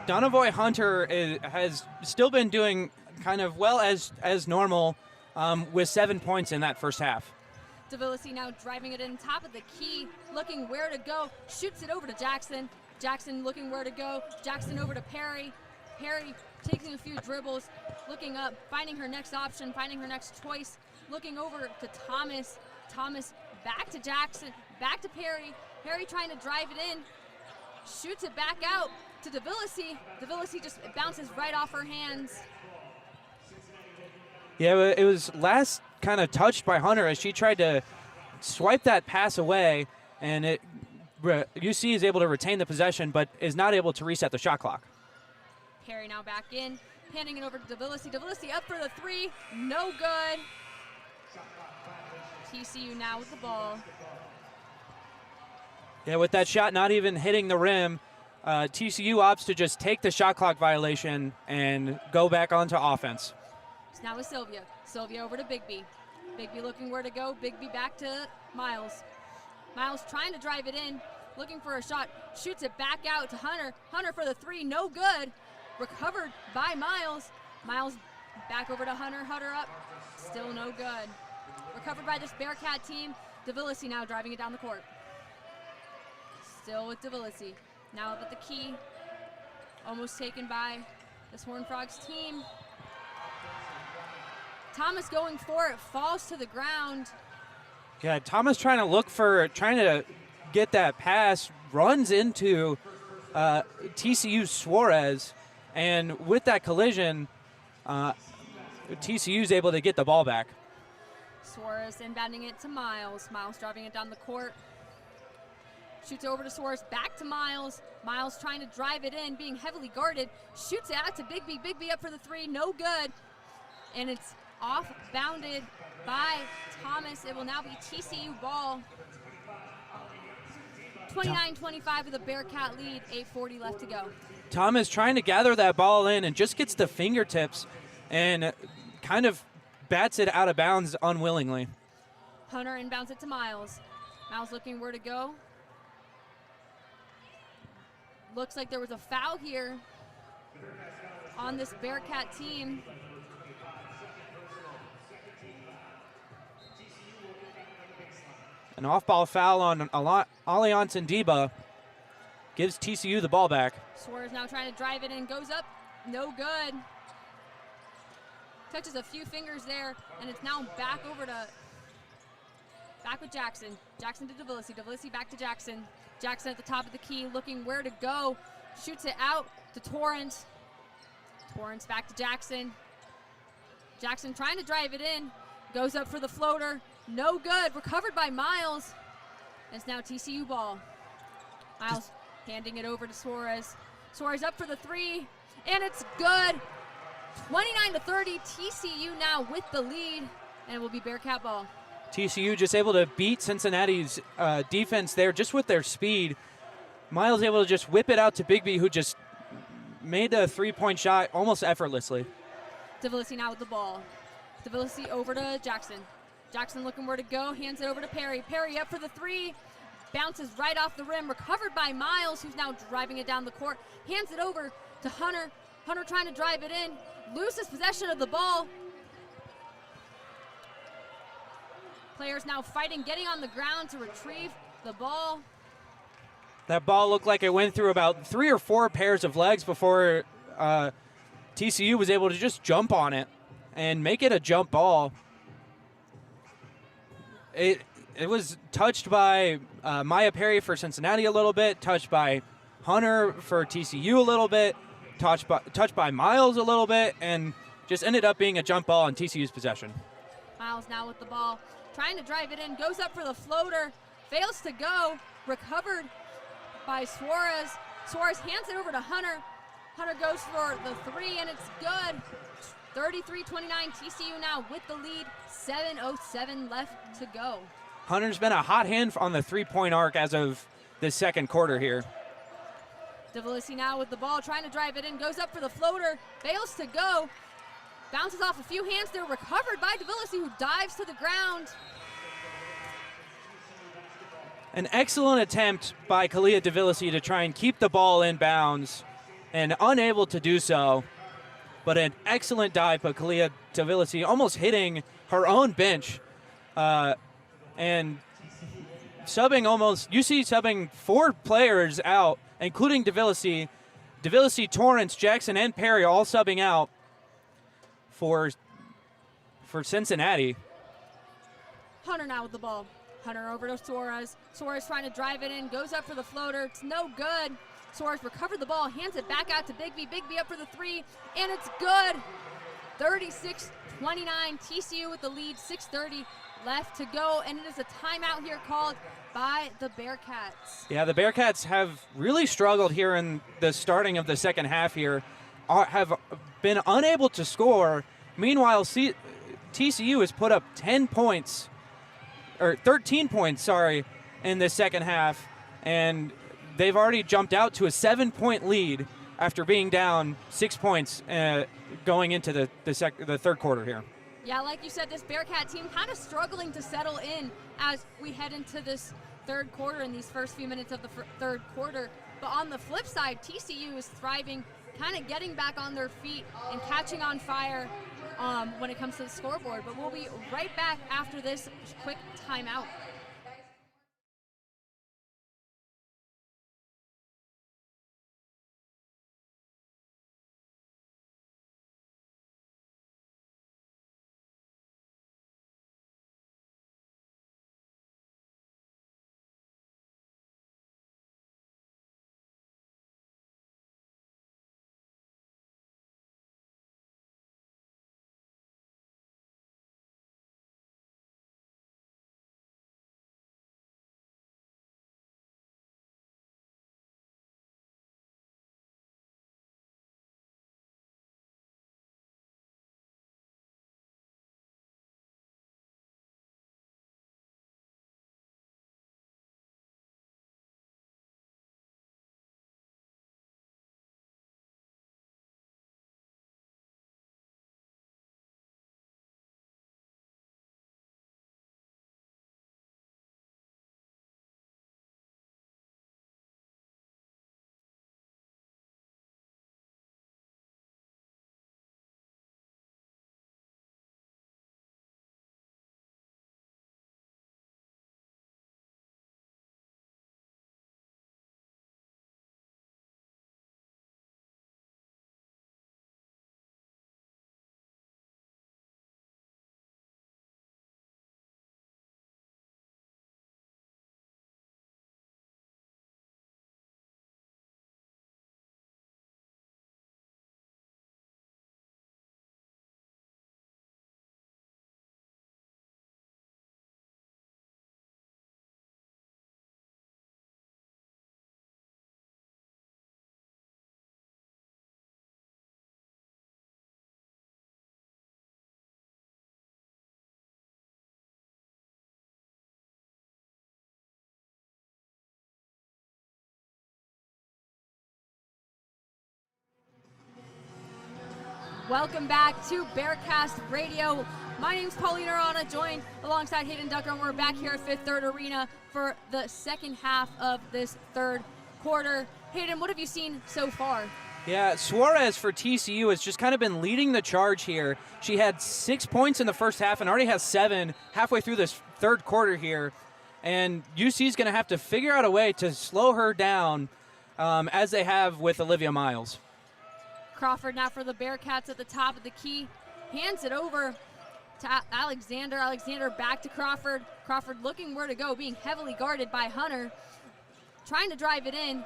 Donovoy Hunter has still been doing kind of well as normal with 7 points in that first half. Devilisi now driving it in top of the key, looking where to go, shoots it over to Jackson. Jackson looking where to go, Jackson over to Perry. Perry taking a few dribbles, looking up, finding her next option, finding her next choice, looking over to Thomas. Thomas back to Jackson, back to Perry. Perry trying to drive it in, shoots it back out to Devilisi. Devilisi just bounces right off her hands. Yeah, it was last kind of touched by Hunter as she tried to swipe that pass away, and UC is able to retain the possession but is not able to reset the shot clock. Perry now back in, handing it over to Devilisi. Devilisi up for the three, no good. TCU now with the ball. Yeah, with that shot not even hitting the rim, TCU opts to just take the shot clock violation and go back onto offense. It's now with Sylvia. Sylvia over to Bigby. Bigby looking where to go. Bigby back to Miles. Miles trying to drive it in, looking for a shot. Shoots it back out to Hunter. Hunter for the three, no good. Recovered by Miles. Miles back over to Hunter. Hunter up, still no good. Recovered by this Bearcat team. Devilisi now driving it down the court. Still with Devilisi. Now up at the key. Almost taken by this Horned Frogs team. Thomas going for it, falls to the ground. Yeah, Thomas trying to get that pass, runs into TCU's Suarez, and with that collision, TCU's able to get the ball back. Suarez inbounding it to Miles. Miles driving it down the court. Shoots over to Suarez, back to Miles. Miles trying to drive it in, being heavily guarded. Shoots it out to Bigby. Bigby up for the three, no good. And it's off-bounded by Thomas. It will now be TCU ball. 29-25 with a Bearcat lead, 8:40 left to go. Thomas trying to gather that ball in and just gets the fingertips and kind of bats it out of bounds unwillingly. Hunter inbounds it to Miles. Miles looking where to go. Looks like there was a foul here on this Bearcat team. An off-ball foul on Alliance Ndiba gives TCU the ball back. Suarez now trying to drive it in, goes up, no good. Touches a few fingers there, and it's now back with Jackson. Jackson to Devilisi, Devilisi back to Jackson. Jackson at the top of the key, looking where to go. Shoots it out to Torrance. Torrance back to Jackson. Jackson trying to drive it in, goes up for the floater. No good, recovered by Miles. It's now TCU ball. Miles handing it over to Suarez. Suarez up for the three, and it's good. 29-30, TCU now with the lead, and it will be Bearcat ball. TCU just able to beat Cincinnati's defense there just with their speed. Miles able to just whip it out to Bigby, who just made a three-point shot almost effortlessly. DeVillisi now with the ball. DeVillisi over to Jackson. Jackson looking where to go, hands it over to Perry. Perry up for the three, bounces right off the rim, recovered by Miles, who's now driving it down the court. Hands it over to Hunter. Hunter trying to drive it in, loses possession of the ball. Players now fighting, getting on the ground to retrieve the ball. That ball looked like it went through about 3 or 4 pairs of legs before TCU was able to just jump on it and make it a jump ball. It was touched by Maya Perry for Cincinnati a little bit, touched by Hunter for TCU a little bit, touched by Miles a little bit, and just ended up being a jump ball in TCU's possession. Miles now with the ball, trying to drive it in, goes up for the floater, fails to go, recovered by Suarez. Suarez hands it over to Hunter. Hunter goes for the three, and it's good. 33-29, TCU now with the lead, 7:07 left to go. Hunter's been a hot hand on the three-point arc as of the second quarter here. DeVillisi now with the ball, trying to drive it in, goes up for the floater, fails to go, bounces off a few hands there, recovered by DeVillisi, who dives to the ground. An excellent attempt by Kalia DeVillisi to try and keep the ball in bounds, and unable to do so. But an excellent dive by Kalia DeVillisi, almost hitting her own bench. And subbing 4 players out, including DeVillisi. DeVillisi, Torrance, Jackson, and Perry all subbing out for Cincinnati. Hunter now with the ball. Hunter over to Suarez. Suarez trying to drive it in, goes up for the floater. It's no good. Suarez recovered the ball, hands it back out to Bigby. Bigby up for the three, and it's good. 36-29, TCU with the lead, 6:30 left to go, and it is a timeout here called by the Bearcats. Yeah, the Bearcats have really struggled here in the starting of the second half here, have been unable to score. Meanwhile, TCU has put up 13 points, in the second half, and they've already jumped out to a 7-point lead after being down 6 points going into the third quarter here. Yeah, like you said, this Bearcat team kind of struggling to settle in as we head into this third quarter in these first few minutes of the third quarter. But on the flip side, TCU is thriving, kind of getting back on their feet and catching on fire when it comes to the scoreboard. But we'll be right back after this quick timeout. Welcome back to Bearcast Radio. My name's Paulina Arana, joined alongside Hayden Ducker, and we're back here at Fifth Third Arena for the second half of this third quarter. Hayden, what have you seen so far? Yeah, Suarez for TCU has just kind of been leading the charge here. She had 6 points in the first half and already has 7 halfway through this third quarter here. And UC's going to have to figure out a way to slow her down as they have with Olivia Miles. Crawford now for the Bearcats at the top of the key. Hands it over to Alexander. Alexander back to Crawford. Crawford looking where to go, being heavily guarded by Hunter. Trying to drive it in.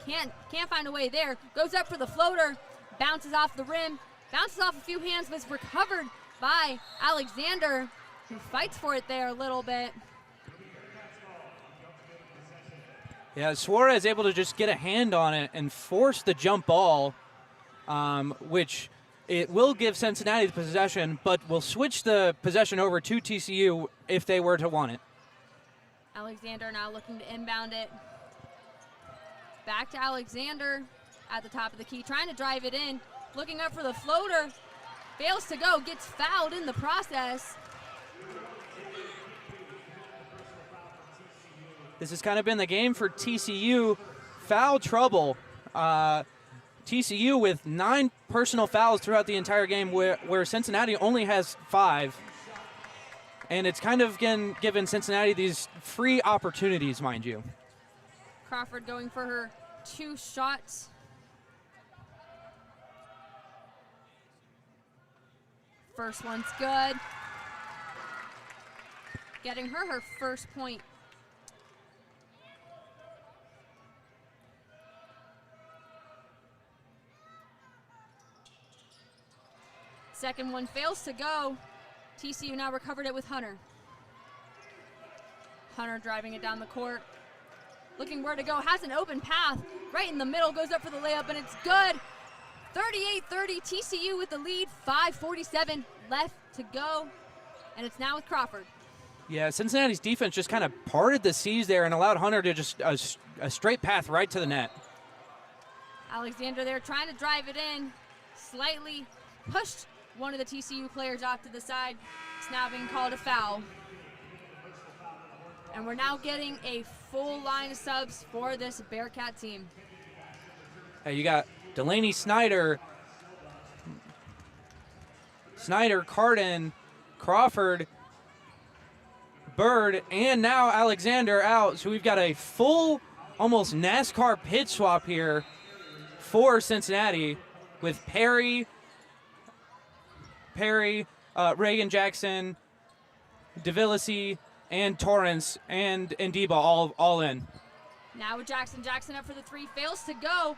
Can't find a way there. Goes up for the floater. Bounces off the rim. Bounces off a few hands, but is recovered by Alexander, who fights for it there a little bit. Yeah, Suarez able to just get a hand on it and force the jump ball, which it will give Cincinnati the possession, but will switch the possession over to TCU if they were to want it. Alexander now looking to inbound it. Back to Alexander at the top of the key, trying to drive it in. Looking up for the floater. Fails to go, gets fouled in the process. This has kind of been the game for TCU. Foul trouble. TCU with 9 personal fouls throughout the entire game, where Cincinnati only has 5. And it's kind of given Cincinnati these free opportunities, mind you. Crawford going for her 2 shots. First one's good. Getting her first point. Second one fails to go. TCU now recovered it with Hunter. Hunter driving it down the court. Looking where to go, has an open path. Right in the middle, goes up for the layup, and it's good. 38-30, TCU with the lead. 5:47 left to go, and it's now with Crawford. Yeah, Cincinnati's defense just kind of parted the seas there and allowed Hunter to just a straight path right to the net. Alexander there trying to drive it in. Slightly pushed one of the TCU players off to the side. It's now being called a foul. And we're now getting a full line of subs for this Bearcat team. Hey, you got Delaney Snyder, Carden, Crawford, Bird, and now Alexander out. So we've got a full, almost NASCAR pit swap here for Cincinnati with Perry, Reagan Jackson, DeVillisi, and Torrance, and Ndiba all in. Now with Jackson up for the 3, fails to go.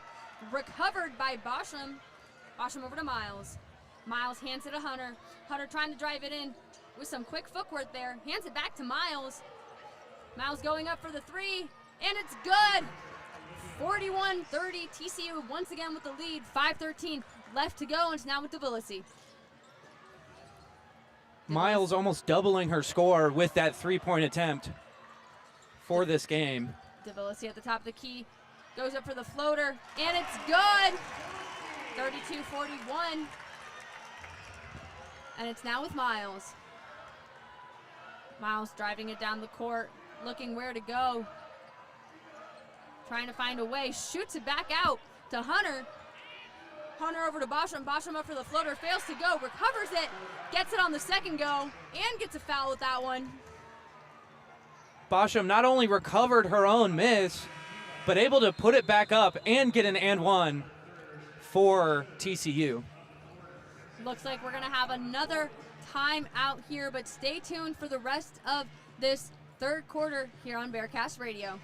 Recovered by Bosham. Bosham over to Miles. Miles hands it to Hunter. Hunter trying to drive it in with some quick footwork there. Hands it back to Miles. Miles going up for the 3, and it's good. 41-30, TCU once again with the lead. 5:13 left to go, and it's now with DeVillisi. Miles almost doubling her score with that 3-point attempt for this game. DeVillisi at the top of the key. Goes up for the floater, and it's good. 32-41. And it's now with Miles. Miles driving it down the court, looking where to go. Trying to find a way, shoots it back out to Hunter. Hunter over to Bosham. Bosham up for the floater, fails to go, recovers it, gets it on the second go, and gets a foul with that one. Bosham not only recovered her own miss, but able to put it back up and get an and one for TCU. Looks like we're going to have another timeout here, but stay tuned for the rest of this third quarter here on Bearcast Radio.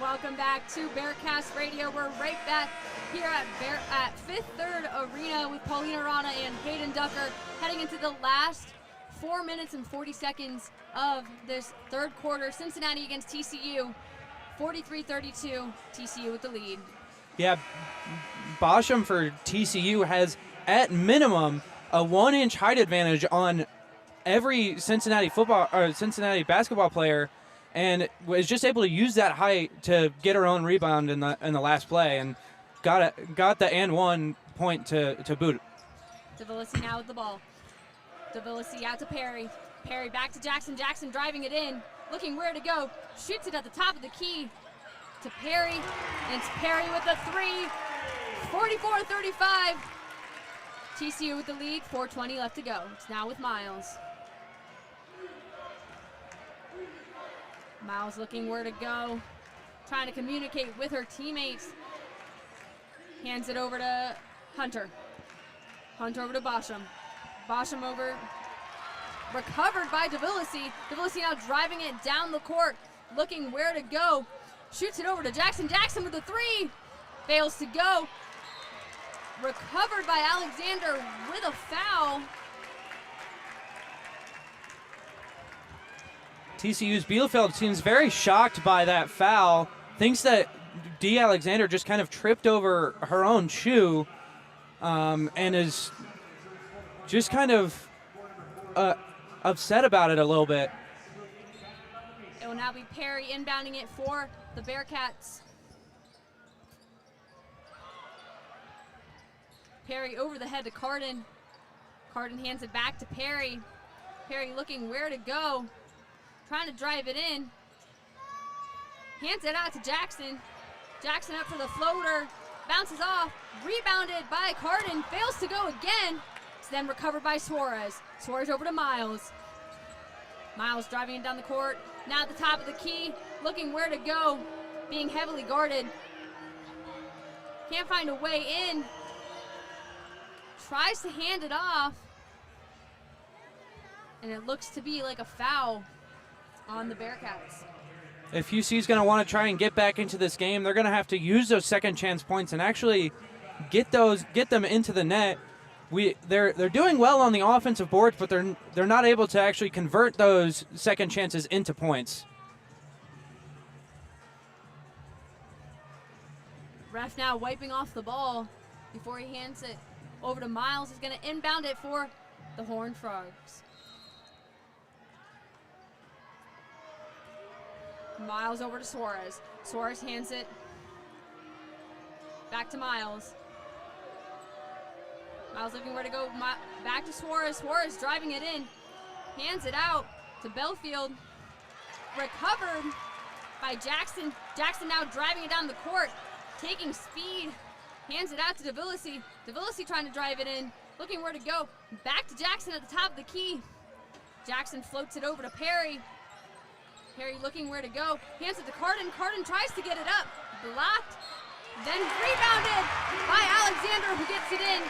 Welcome back to Bearcast Radio. We're right back here at Fifth Third Arena with Paulina Arana and Hayden Ducker, heading into the last 4 minutes and 40 seconds of this third quarter. Cincinnati against TCU, 43-32, TCU with the lead. Yeah, Bosham for TCU has, at minimum, a 1-inch height advantage on every Cincinnati basketball player, and was just able to use that height to get her own rebound in the last play, and got the and 1 point to boot. Devilisi now with the ball. Devilisi out to Perry. Perry back to Jackson. Jackson driving it in, looking where to go. Shoots it at the top of the key to Perry, and it's Perry with the three. 44-35. TCU with the lead. 4:20 left to go. It's now with Miles. Miles looking where to go, trying to communicate with her teammates. Hands it over to Hunter. Hunter over to Bosham. Bosham over. Recovered by Devilisi. Devilisi now driving it down the court, looking where to go. Shoots it over to Jackson. Jackson with the three. Fails to go. Recovered by Alexander with a foul. TCU's Bielefeld seems very shocked by that foul. Thinks that D. Alexander just kind of tripped over her own shoe, and is just kind of upset about it a little bit. It will now be Perry inbounding it for the Bearcats. Perry over the head to Carden. Carden hands it back to Perry. Perry looking where to go. Trying to drive it in. Hands it out to Jackson. Jackson up for the floater. Bounces off. Rebounded by Carden. Fails to go again. It's then recovered by Suarez. Suarez over to Miles. Miles driving it down the court. Now at the top of the key. Looking where to go. Being heavily guarded. Can't find a way in. Tries to hand it off. And it looks to be like a foul on the Bearcats. If UC's going to want to try and get back into this game, they're going to have to use those second chance points and actually get them into the net. They're doing well on the offensive boards, but they're not able to actually convert those second chances into points. Ref now wiping off the ball before he hands it over to Miles. He's going to inbound it for the Horned Frogs. Miles over to Suarez. Suarez hands it back to Miles. Miles looking where to go. Back to Suarez. Suarez driving it in. Hands it out to Belfield. Recovered by Jackson. Jackson now driving it down the court. Taking speed. Hands it out to Devilisi. Devilisi trying to drive it in. Looking where to go. Back to Jackson at the top of the key. Jackson floats it over to Perry. Perry looking where to go. Hands it to Carden. Carden tries to get it up. Blocked. Then rebounded by Alexander, who gets it in,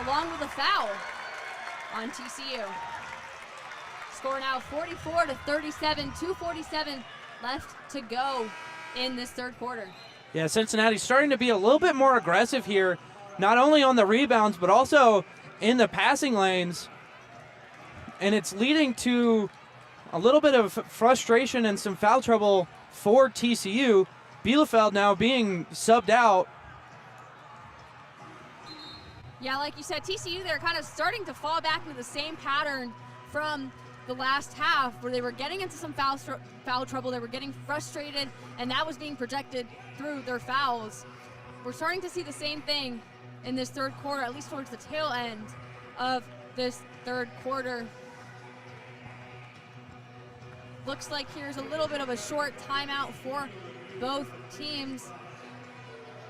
along with a foul on TCU. Score now 44-37. 2:47 left to go in this third quarter. Yeah, Cincinnati's starting to be a little bit more aggressive here, not only on the rebounds, but also in the passing lanes. And it's leading to a little bit of frustration and some foul trouble for TCU. Bielefeld now being subbed out. Yeah, like you said, TCU, they're kind of starting to fall back into the same pattern from the last half, where they were getting into some foul trouble. They were getting frustrated, and that was being projected through their fouls. We're starting to see the same thing in this third quarter, at least towards the tail end of this third quarter. Looks like here's a little bit of a short timeout for both teams.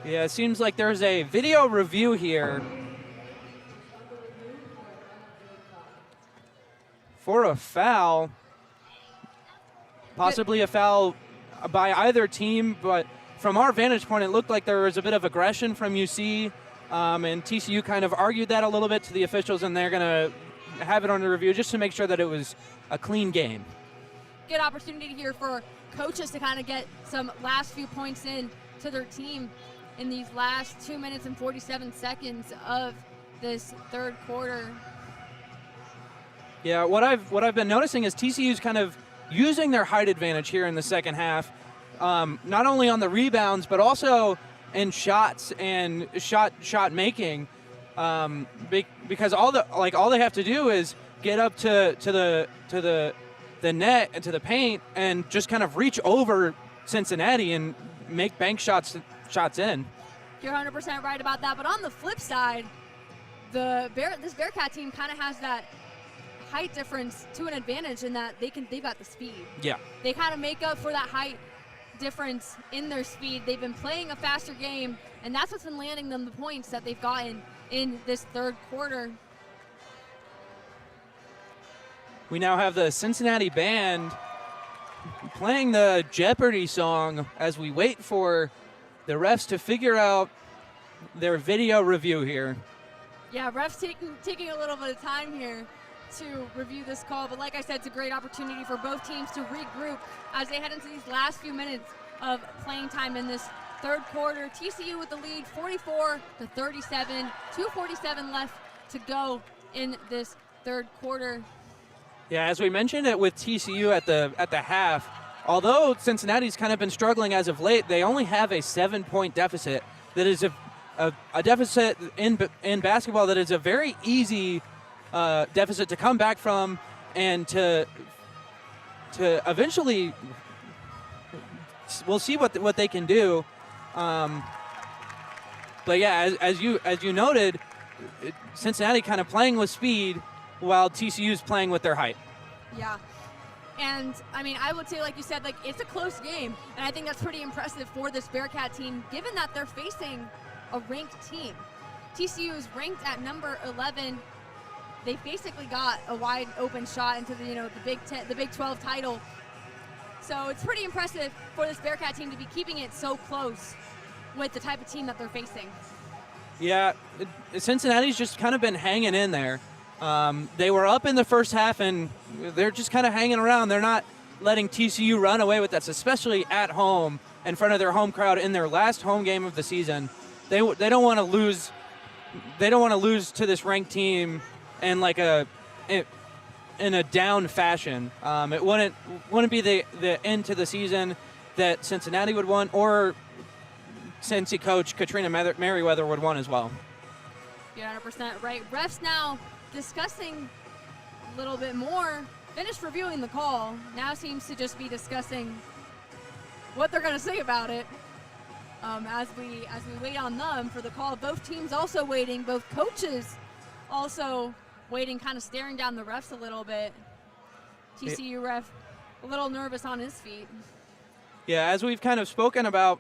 Yeah, it seems like there's a video review here for a foul. Possibly a foul by either team, but from our vantage point, it looked like there was a bit of aggression from UC, and TCU kind of argued that a little bit to the officials, and they're going to have it on the review just to make sure that it was a clean game. good opportunity here for coaches to kind of get some last few points in to their team in these last 2 minutes and 47 seconds of this third quarter. Yeah, what I've been noticing is TCU's kind of using their height advantage here in the second half, not only on the rebounds but also in shots and shot making, because all they have to do is get up to the net and to the paint and just kind of reach over Cincinnati and make bank shots in. You're 100% right about that. But on the flip side, this Bearcat team kind of has that height difference to an advantage in that they've got the speed. Yeah. They kind of make up for that height difference in their speed. They've been playing a faster game, and that's what's been landing them the points that they've gotten in this third quarter. We now have the Cincinnati band playing the Jeopardy song as we wait for the refs to figure out their video review here. Yeah, refs taking a little bit of time here to review this call, but like I said, it's a great opportunity for both teams to regroup as they head into these last few minutes of playing time in this third quarter. TCU with the lead, 44-37, 2:47 left to go in this third quarter. Yeah, as we mentioned it with TCU at the half, although Cincinnati's kind of been struggling as of late, they only have a 7-point deficit. That is a deficit in basketball that is a very easy deficit to come back from and to eventually, we'll see what they can do. But yeah, as you noted, Cincinnati kind of playing with speed while TCU's playing with their height. Yeah. And, I mean, I would say, like you said, like it's a close game, and I think that's pretty impressive for this Bearcat team, given that they're facing a ranked team. TCU is ranked at number 11. They basically got a wide open shot into the Big 12 title. So it's pretty impressive for this Bearcat team to be keeping it so close with the type of team that they're facing. Yeah, Cincinnati's just kind of been hanging in there. They were up in the first half, and they're just kind of hanging around. They're not letting TCU run away with that, especially at home in front of their home crowd in their last home game of the season. They don't want to lose. They don't want to lose to this ranked team in in a down fashion. It wouldn't be the end to the season that Cincinnati would want, or Cincy coach Katrina Merriweather would want as well. You're 100% right. Refs now discussing a little bit more, finished reviewing the call, now seems to just be discussing what they're going to say about it as we wait on them for the call. Both teams also waiting, both coaches also waiting, kind of staring down the refs a little bit. TCU ref a little nervous on his feet. Yeah, as we've kind of spoken about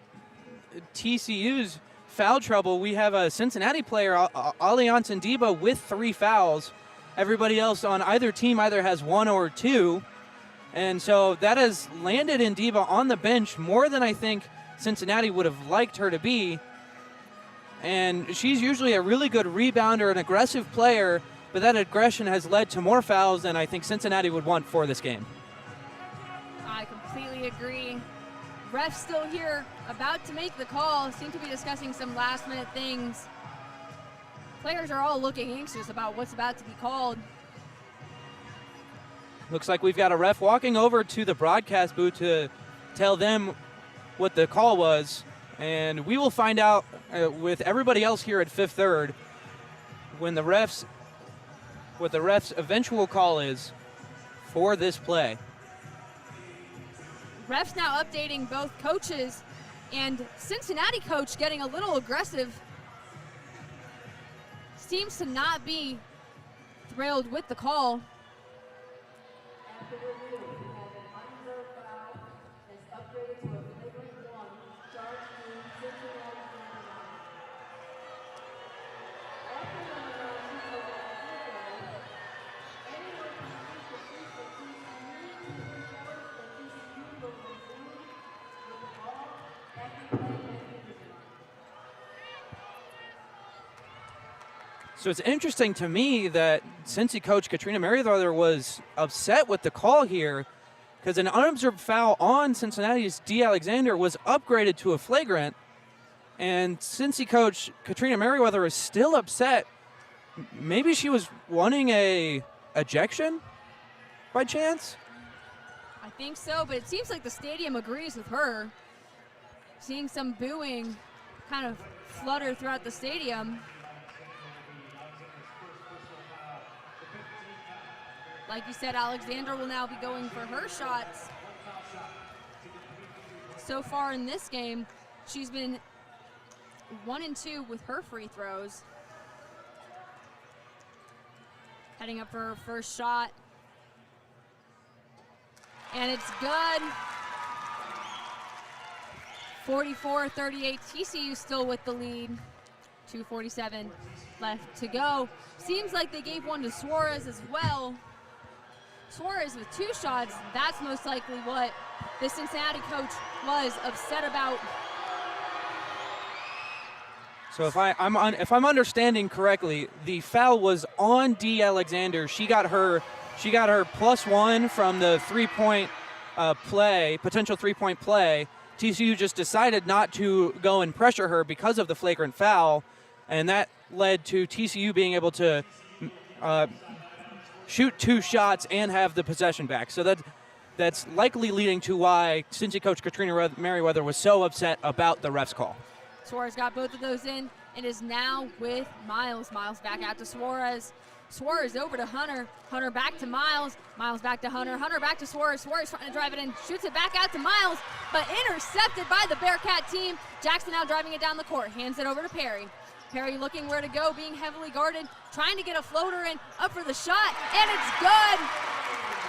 TCU's foul trouble, we have a Cincinnati player, Alliance Ndiba, with 3 fouls. Everybody else on either team either has 1 or 2. And so that has landed Ndiba on the bench more than I think Cincinnati would have liked her to be. And she's usually a really good rebounder, an aggressive player, but that aggression has led to more fouls than I think Cincinnati would want for this game. I completely agree. Refs still here, about to make the call, seem to be discussing some last-minute things. Players are all looking anxious about what's about to be called. Looks like we've got a ref walking over to the broadcast booth to tell them what the call was, and we will find out with everybody else here at Fifth Third what the ref's eventual call is for this play. Refs now updating both coaches, and Cincinnati coach getting a little aggressive. Seems to not be thrilled with the call. So it's interesting to me that Cincy coach Katrina Merriweather was upset with the call here, because an unobserved foul on Cincinnati's D. Alexander was upgraded to a flagrant, and Cincy coach Katrina Merriweather is still upset. Maybe she was wanting a ejection by chance? I think so, but it seems like the stadium agrees with her. Seeing some booing kind of flutter throughout the stadium. Like you said, Alexander will now be going for her shots. So far in this game, she's been 1 and 2 with her free throws. Heading up for her first shot. And it's good. 44-38, TCU still with the lead. 2:47 left to go. Seems like they gave one to Suarez as well. Suarez with 2 shots, that's most likely what the Cincinnati coach was upset about. So if I'm understanding correctly, the foul was on D. Alexander. She got her +1 from the 3-point play, potential 3-point play. TCU just decided not to go and pressure her because of the flagrant foul, and that led to TCU being able to shoot 2 shots and have the possession back. So that's likely leading to why Cincy coach Katrina Merriweather was so upset about the ref's call. Suarez got both of those in and is now with Miles. Miles back out to Suarez. Suarez over to Hunter. Hunter back to Miles. Miles back to Hunter. Hunter back to Suarez. Suarez trying to drive it in. Shoots it back out to Miles, but intercepted by the Bearcat team. Jackson now driving it down the court. Hands it over to Perry. Perry looking where to go, being heavily guarded. Trying to get a floater in. Up for the shot, and it's good.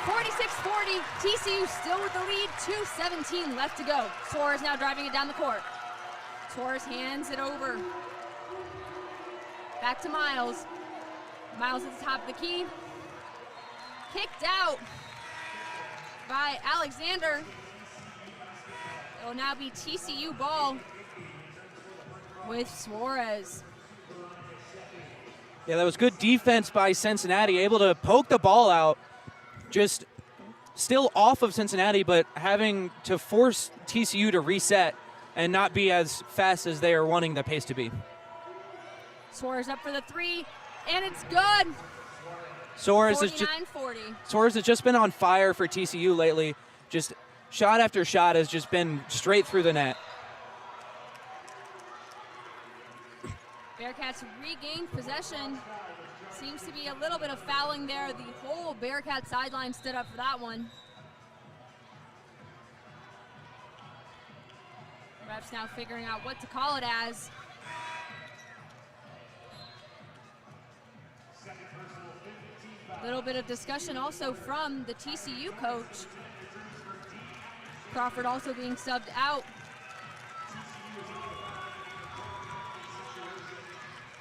46-40. TCU still with the lead. 2:17 left to go. Suarez now driving it down the court. Suarez hands it over. Back to Miles. Miles at the top of the key. Kicked out by Alexander. It will now be TCU ball with Suarez. Yeah, that was good defense by Cincinnati, able to poke the ball out, just still off of Cincinnati, but having to force TCU to reset and not be as fast as they are wanting the pace to be. Suarez up for the 3, and it's good. Suarez 49-40. has just been on fire for TCU lately. Just shot after shot has just been straight through the net. Bearcats regained possession. Seems to be a little bit of fouling there. The whole Bearcat sideline stood up for that one. Refs now figuring out what to call it as. A little bit of discussion also from the TCU coach. Crawford also being subbed out.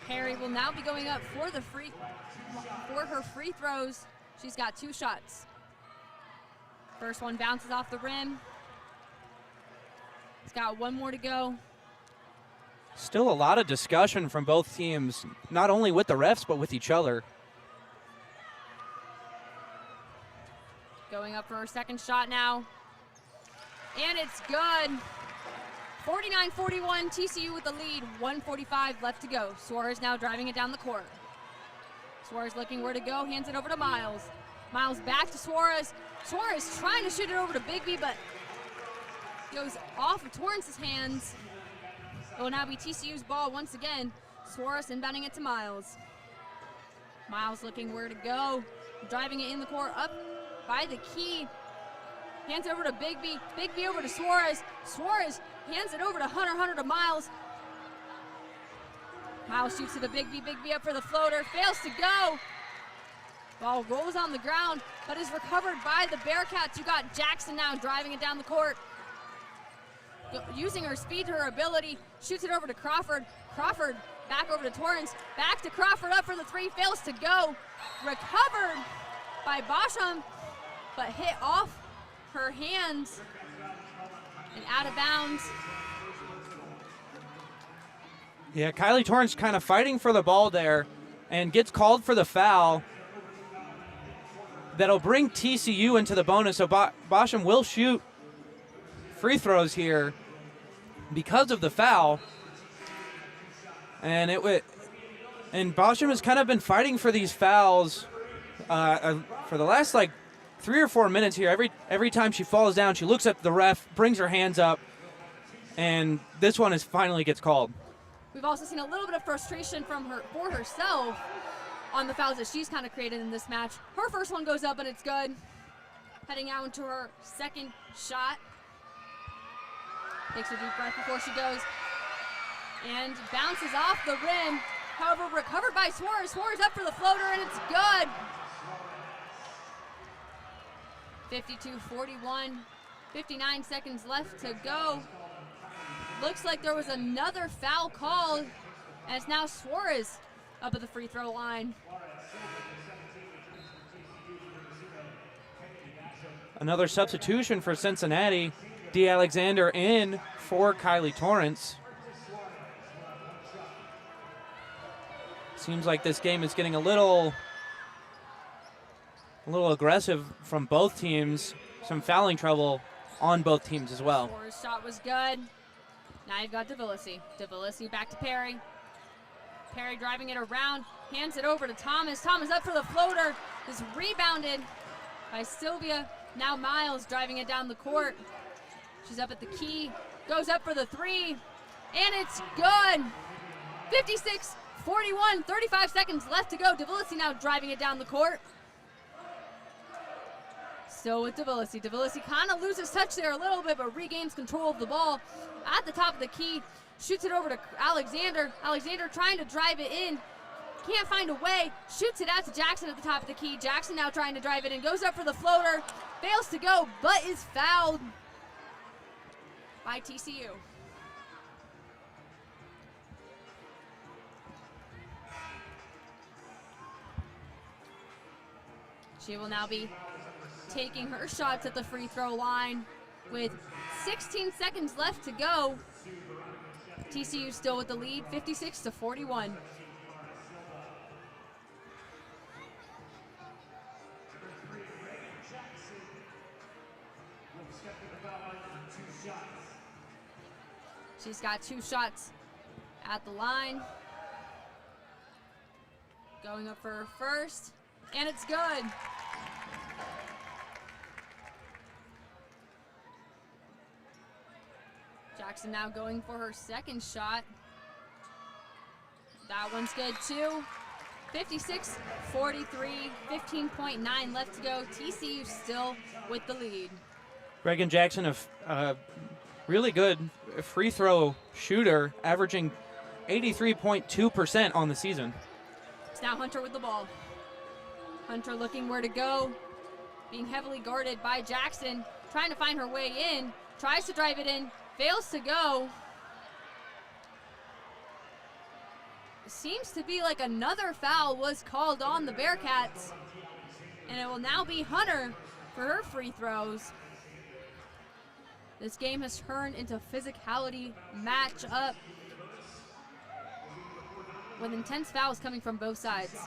Perry will now be going up for her free throws. She's got 2 shots. First one bounces off the rim. It's got 1 more to go. Still a lot of discussion from both teams, not only with the refs, but with each other. Going up for her second shot now. And it's good. 49-41, TCU with the lead, 1:45 left to go. Suarez now driving it down the court. Suarez looking where to go, hands it over to Miles. Miles back to Suarez. Suarez trying to shoot it over to Bigby, but goes off of Torrance's hands. It will now be TCU's ball once again. Suarez inbounding it to Miles. Miles looking where to go, driving it in the court, up by the key. Hands it over to Bigby. Bigby over to Suarez. Suarez hands it over to Hunter. Hunter to Miles. Miles shoots to the Bigby. Bigby up for the floater. Fails to go. Ball rolls on the ground, but is recovered by the Bearcats. You got Jackson now driving it down the court. Using her speed to her ability. Shoots it over to Crawford. Crawford back over to Torrance. Back to Crawford up for the 3. Fails to go. Recovered by Basham, but hit off her hands and out of bounds. Yeah, Kylie Torrance kind of fighting for the ball there and gets called for the foul. that'll bring TCU into the bonus. So Bosham will shoot free throws here because of the foul. And Bosham has kind of been fighting for these fouls for the last 3 or 4 minutes here. Every time she falls down, she looks at the ref, brings her hands up, and this one finally gets called. We've also seen a little bit of frustration from her for herself on the fouls that she's kind of created in this match. Her first one goes up and it's good. Heading out into her second shot. Takes a deep breath before she goes. And bounces off the rim. However, recovered by Suarez. Suarez up for the floater and it's good. 52-41. 59 seconds left to go. Looks like there was another foul called, and it's now Suarez up at the free throw line. Another substitution for Cincinnati. D. Alexander in for Kylie Torrance. Seems like this game is getting a little aggressive from both teams. Some fouling trouble on both teams as well. Suarez's shot was good. Now you've got DeVillisi. DeVillisi back to Perry. Perry driving it around, hands it over to Thomas. Thomas up for the floater, is rebounded by Sylvia. Now Miles driving it down the court. She's up at the key, goes up for the three, and it's good. 56-41, 35 seconds left to go. DeVillisi now driving it down the court. Still with DeVillisi. DeVillisi kind of loses touch there a little bit, but regains control of the ball at the top of the key. Shoots it over to Alexander. Alexander trying to drive it in. Can't find a way. Shoots it out to Jackson at the top of the key. Jackson now trying to drive it in. Goes up for the floater. Fails to go, but is fouled by TCU. She will now be taking her shots at the free throw line with 16 seconds left to go. TCU still with the lead, 56-41. She's got 2 shots at the line. Going up for her first, and it's good. Jackson now going for her second shot. That one's good too. 56-43, 15.9 left to go. TCU still with the lead. Reagan Jackson, a really good free throw shooter, averaging 83.2% on the season. It's now Hunter with the ball. Hunter looking where to go, being heavily guarded by Jackson, trying to find her way in, tries to drive it in, fails to go. Seems to be like another foul was called on the Bearcats, and it will now be Hunter for her free throws. This game has turned into physicality matchup with intense fouls coming from both sides.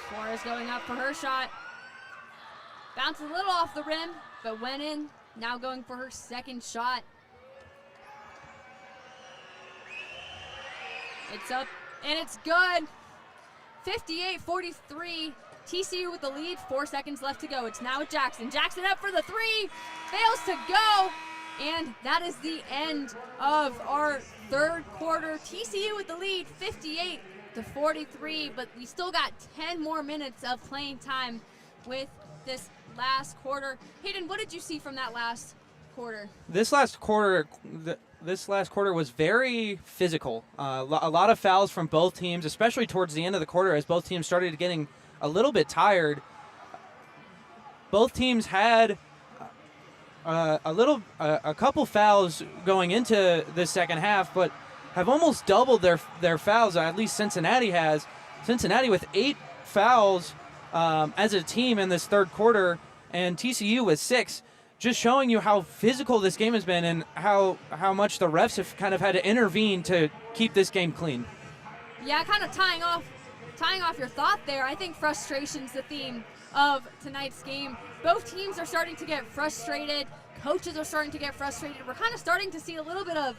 Suarez going up for her shot. Bounced a little off the rim, but went in. Now going for her second shot. It's up, and it's good. 58-43. TCU with the lead, 4 seconds left to go. It's now with Jackson. Jackson up for the three, fails to go, and that is the end of our third quarter. TCU with the lead, 58-43, but we still got 10 more minutes of playing time with this last quarter. Hayden, what did you see from that last quarter? This last quarter was very physical. A lot of fouls from both teams, especially towards the end of the quarter as both teams started getting a little bit tired. Both teams had a couple fouls going into the second half, but have almost doubled their fouls. At least Cincinnati has. Cincinnati with 8 fouls as a team in this third quarter, and TCU with 6. Just showing you how physical this game has been and how much the refs have kind of had to intervene to keep this game clean. Yeah, kind of tying off your thought there. I think frustration's the theme of tonight's game. Both teams are starting to get frustrated. Coaches are starting to get frustrated. We're kind of starting to see a little bit of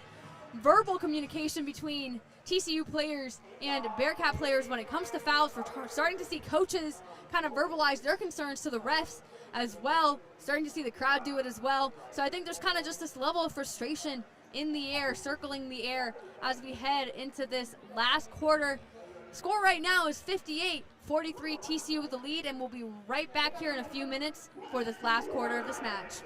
verbal communication between TCU players and Bearcat players when it comes to fouls. We're starting to see coaches kind of verbalize their concerns to the refs as well. Starting to see the crowd do it as well. So I think there's kind of just this level of frustration in the air, circling the air as we head into this last quarter. Score right now is 58-43 TCU with the lead, and we'll be right back here in a few minutes for this last quarter of this match.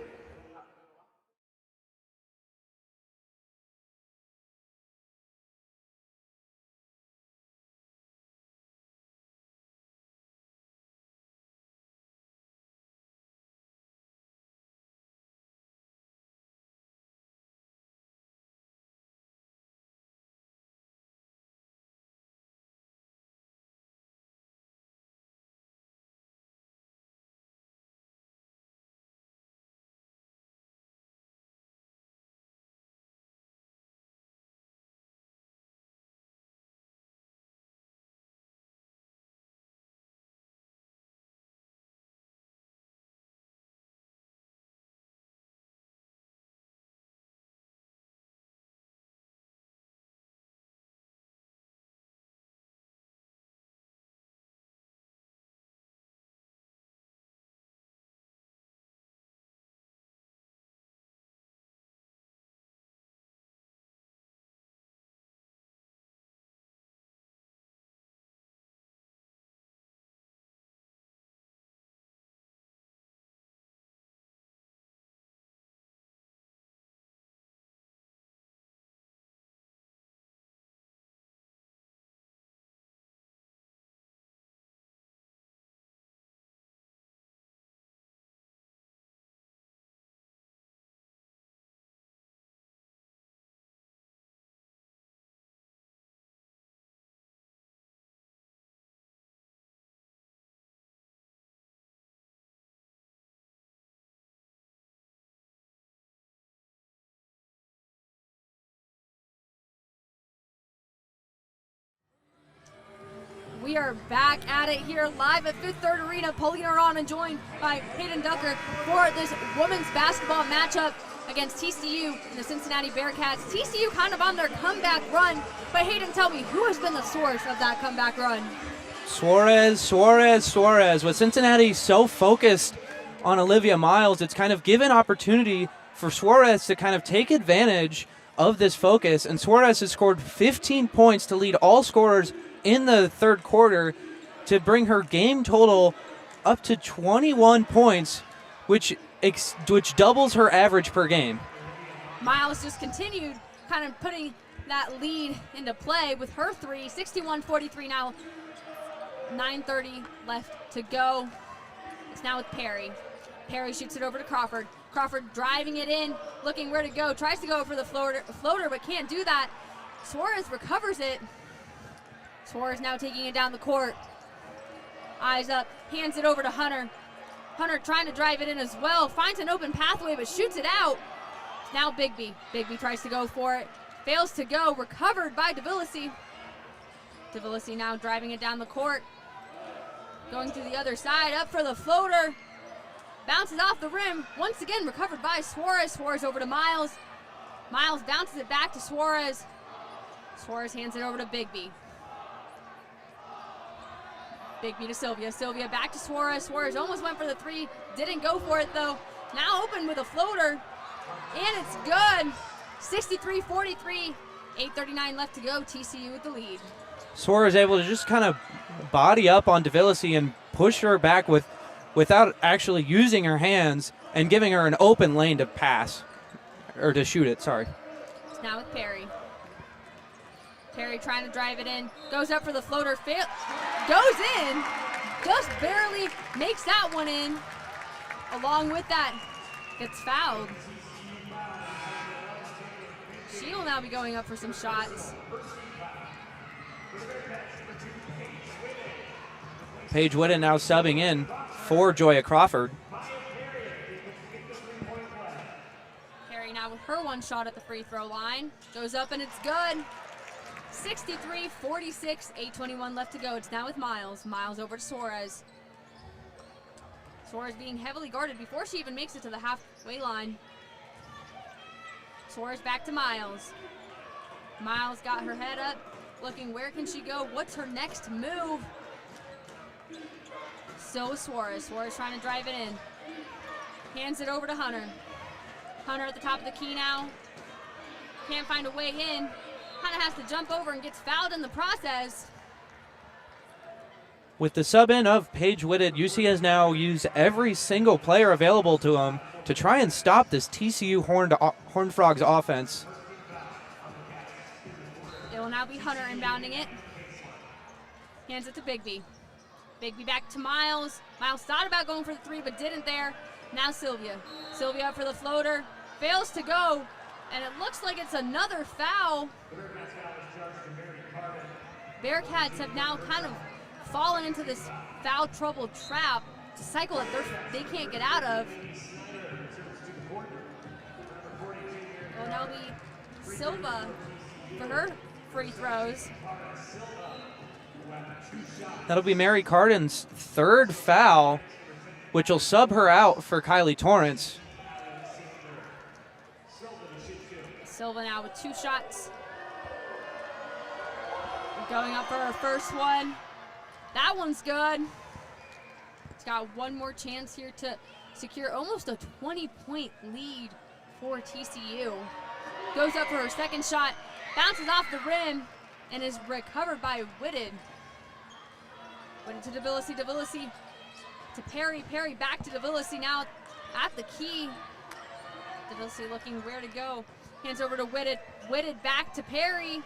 We are back at it here live at Fifth Third Arena. Paulina Arana joined by Hayden Ducker for this women's basketball matchup against TCU and the Cincinnati Bearcats. TCU kind of on their comeback run, but Hayden, tell me, who has been the source of that comeback run? Suarez. With Cincinnati so focused on Olivia Miles, it's kind of given opportunity for Suarez to kind of take advantage of this focus, and Suarez has scored 15 points to lead all scorers in the third quarter to bring her game total up to 21 points, which doubles her average per game. Miles just continued kind of putting that lead into play with her three, 61-43 now, 9:30 left to go. It's now with Perry. Perry shoots it over to Crawford. Crawford driving it in, looking where to go, tries to go for the floater but can't do that. Suarez recovers it. Suarez now taking it down the court. Eyes up, hands it over to Hunter. Hunter trying to drive it in as well, finds an open pathway but shoots it out. Now Bigby. Bigby tries to go for it, fails to go, recovered by Devilisi. Devilisi now driving it down the court. Going to the other side, up for the floater. Bounces off the rim, once again recovered by Suarez. Suarez over to Miles. Miles bounces it back to Suarez. Suarez hands it over to Bigby. Bigby to Sylvia. Sylvia back to Suarez. Suarez almost went for the three. Didn't go for it though. Now open with a floater. And it's good. 63-43. 8:39 left to go. TCU with the lead. Suarez able to just kind of body up on Devilisi and push her back without actually using her hands and giving her an open lane to pass. Or to shoot it, sorry. It's now with Perry. Perry trying to drive it in, goes up for the floater, goes in, just barely makes that one in. Along with that, gets fouled. She will now be going up for some shots. Paige Whitten now subbing in for Joya Crawford. Perry now with her one shot at the free throw line. Goes up and it's good. 63-46, 8:21 left to go. It's now with Miles. Miles over to Suarez. Suarez being heavily guarded before she even makes it to the halfway line. Suarez back to Miles. Miles got her head up, looking where can she go? What's her next move? So Suarez. Suarez trying to drive it in. Hands it over to Hunter. Hunter at the top of the key now. Can't find a way in. Hunter has to jump over and gets fouled in the process. With the sub-in of Paige Whitted, UC has now used every single player available to him to try and stop this TCU Horned Frogs offense. It will now be Hunter inbounding it. Hands it to Bigby. Bigby back to Miles. Miles thought about going for the three, but didn't there. Now Sylvia. Sylvia up for the floater. Fails to go, and it looks like it's another foul. Bearcats have now kind of fallen into this foul trouble trap to cycle that they can't get out of. It will now be Silva for her free throws. That'll be Mary Carden's third foul, which will sub her out for Kylie Torrance. Silva now with 2 shots. Going up for her first one. That one's good. She's got one more chance here to secure almost a 20-point lead for TCU. Goes up for her second shot, bounces off the rim, and is recovered by Whitted. Whitted to Devilisi, Devilisi to Perry, Perry back to Devilisi now at the key. Devilisi looking where to go. Hands over to Whitted, Whitted back to Perry.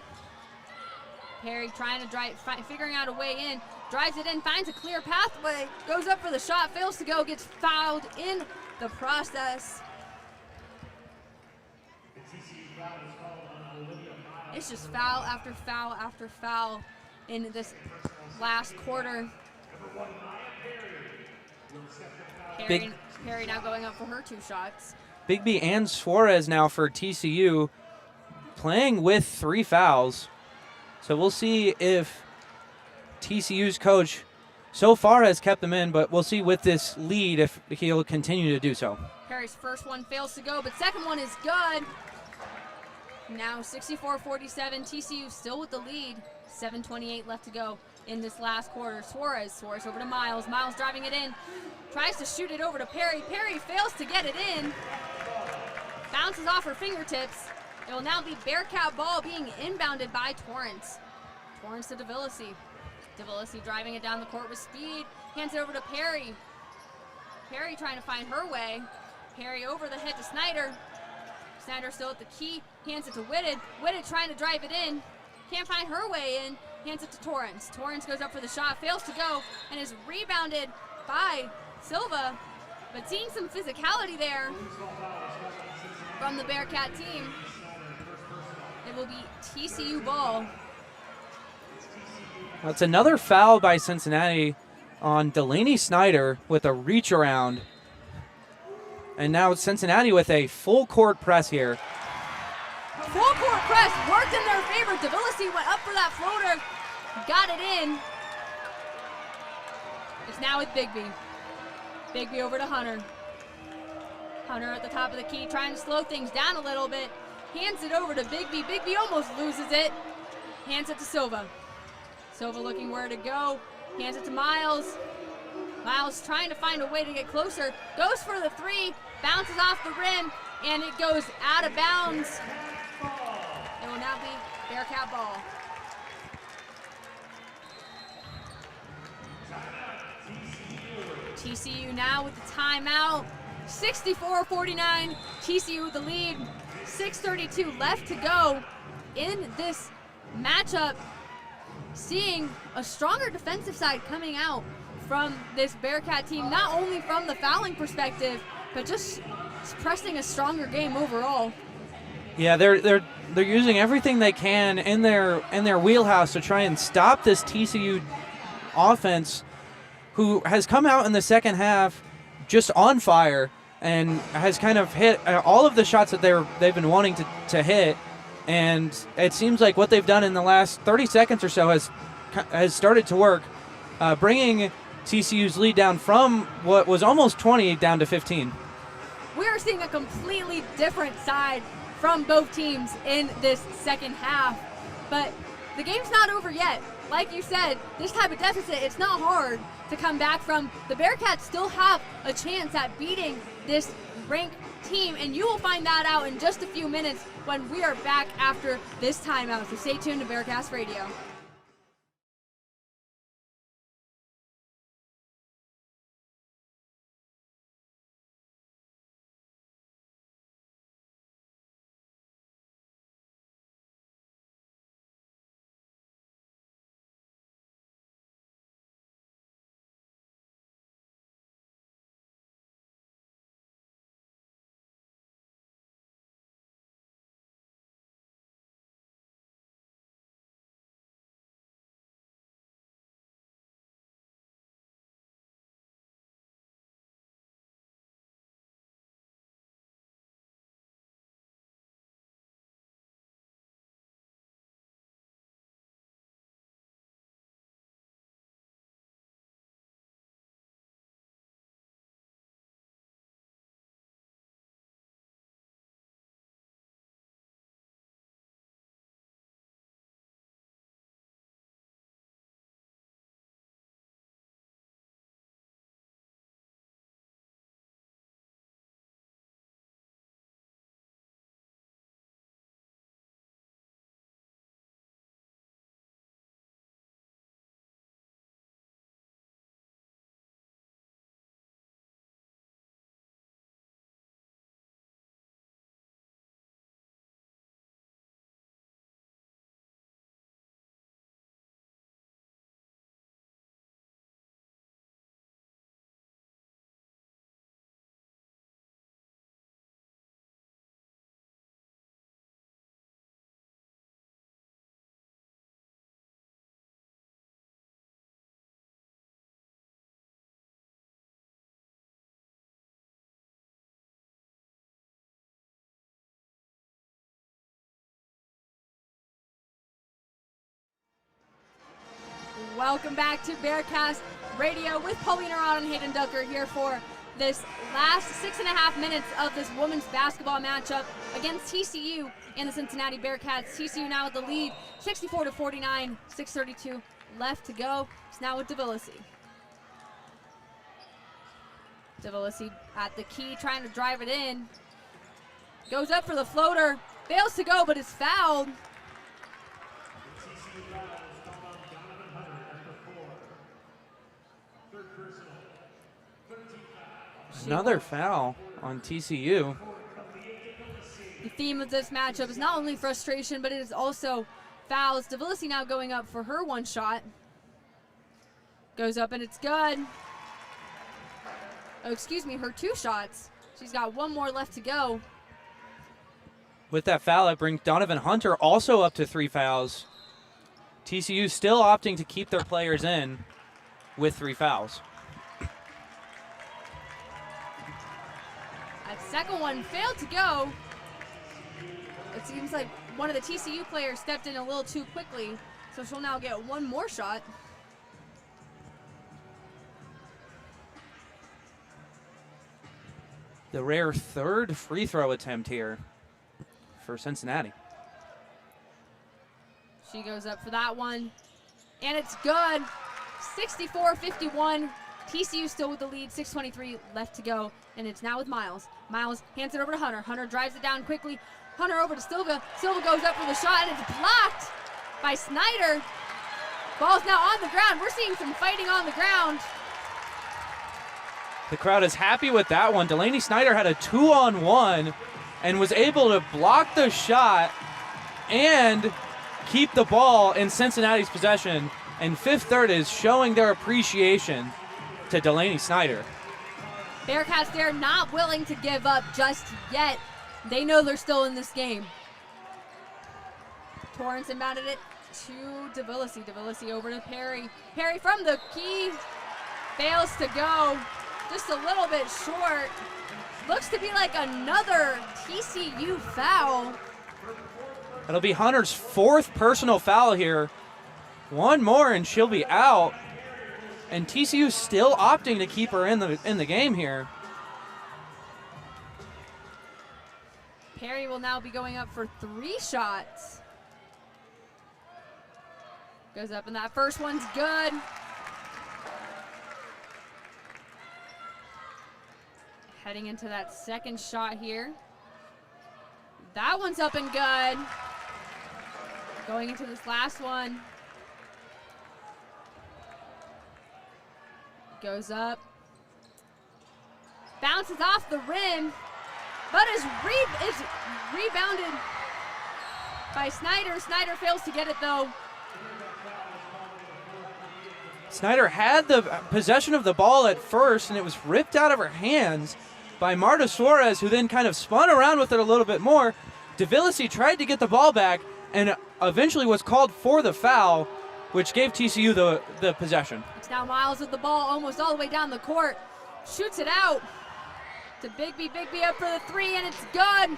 Perry trying to drive, figuring out a way in, drives it in, finds a clear pathway, goes up for the shot, fails to go, gets fouled in the process. It's just foul after foul after foul in this last quarter. Perry now going up for her 2 shots. Bigby and Suarez now for TCU, playing with 3 fouls. So we'll see if TCU's coach so far has kept them in, but we'll see with this lead if he'll continue to do so. Perry's first one fails to go, but second one is good. Now 64-47, TCU still with the lead. 7:28 left to go in this last quarter. Suarez over to Miles. Miles driving it in. Tries to shoot it over to Perry. Perry fails to get it in. Bounces off her fingertips. It will now be Bearcat ball being inbounded by Torrance. Torrance to Devilisi. Devilisi driving it down the court with speed. Hands it over to Perry. Perry trying to find her way. Perry over the head to Snyder. Snyder still at the key. Hands it to Whitted. Whitted trying to drive it in. Can't find her way in. Hands it to Torrance. Torrance goes up for the shot. Fails to go and is rebounded by Silva. But seeing some physicality there from the Bearcat team. It will be TCU ball. That's another foul by Cincinnati on Delaney Snyder with a reach around. And now Cincinnati with a full court press here. Full court press worked in their favor. Devilisi went up for that floater, got it in. It's now with Bigby. Bigby over to Hunter. Hunter at the top of the key trying to slow things down a little bit. Hands it over to Bigby. Bigby almost loses it. Hands it to Silva. Silva looking where to go. Hands it to Miles. Miles trying to find a way to get closer. Goes for the 3. Bounces off the rim. And it goes out of bounds. It will now be Bearcat ball. TCU now with the timeout. 64-49. TCU with the lead. 6:32 left to go in this matchup. Seeing a stronger defensive side coming out from this Bearcat team, not only from the fouling perspective, but just pressing a stronger game overall. Yeah, they're using everything they can in their wheelhouse to try and stop this TCU offense, who has come out in the second half just on fire and has kind of hit all of the shots that they've been wanting to hit. And it seems like what they've done in the last 30 seconds or so has started to work, bringing TCU's lead down from what was almost 20 down to 15. We are seeing a completely different side from both teams in this second half. But the game's not over yet. Like you said, this type of deficit, it's not hard to come back from. The Bearcats still have a chance at beating this ranked team, and you will find that out in just a few minutes when we are back after this timeout. So stay tuned to Bearcast Radio. Welcome back to Bearcast Radio with Paulina Arana and Hayden Ducker here for this last 6.5 minutes of this women's basketball matchup against TCU and the Cincinnati Bearcats. TCU now with the lead, 64-49, 6:32 left to go. It's now with Devilisi. Devilisi at the key, trying to drive it in. Goes up for the floater, fails to go, but is fouled. Another foul on TCU. The theme of this matchup is not only frustration, but it is also fouls. Devilisi now going up for her one shot. Goes up and it's good. Oh, excuse me, her two shots. She's got one more left to go. With that foul, it brings Donovan Hunter also up to 3 fouls. TCU still opting to keep their players in with 3 fouls. That second one failed to go. It seems like one of the TCU players stepped in a little too quickly, so she'll now get one more shot. The rare third free throw attempt here for Cincinnati. She goes up for that one, and it's good. 64-51. TCU still with the lead, 6:23 left to go, and it's now with Miles. Miles hands it over to Hunter. Hunter drives it down quickly. Hunter over to Silva. Silva goes up for the shot, and it's blocked by Snyder. Ball's now on the ground. We're seeing some fighting on the ground. The crowd is happy with that one. Delaney Snyder had a 2-on-1 and was able to block the shot and keep the ball in Cincinnati's possession. And Fifth Third is showing their appreciation to Delaney Snyder. Bearcats, they're not willing to give up just yet. They know they're still in this game. Torrance inbounded it to Devilisi. Devilisi over to Perry. Perry from the key. Fails to go. Just a little bit short. Looks to be like another TCU foul. It'll be Hunter's 4th personal foul here. One more and she'll be out. And TCU still opting to keep her in the game here. Perry will now be going up for 3 shots. Goes up, and that first one's good. Heading into that second shot here. That one's up and good. Going into this last one. Goes up. Bounces off the rim, but is rebounded by Snyder. Snyder fails to get it though. Snyder had the possession of the ball at first, and it was ripped out of her hands by Marta Suarez, who then kind of spun around with it a little bit more. DeVillisi tried to get the ball back and eventually was called for the foul, which gave TCU the possession. It's now Miles with the ball almost all the way down the court. Shoots it out to Bigby. Bigby up for the 3, and it's good.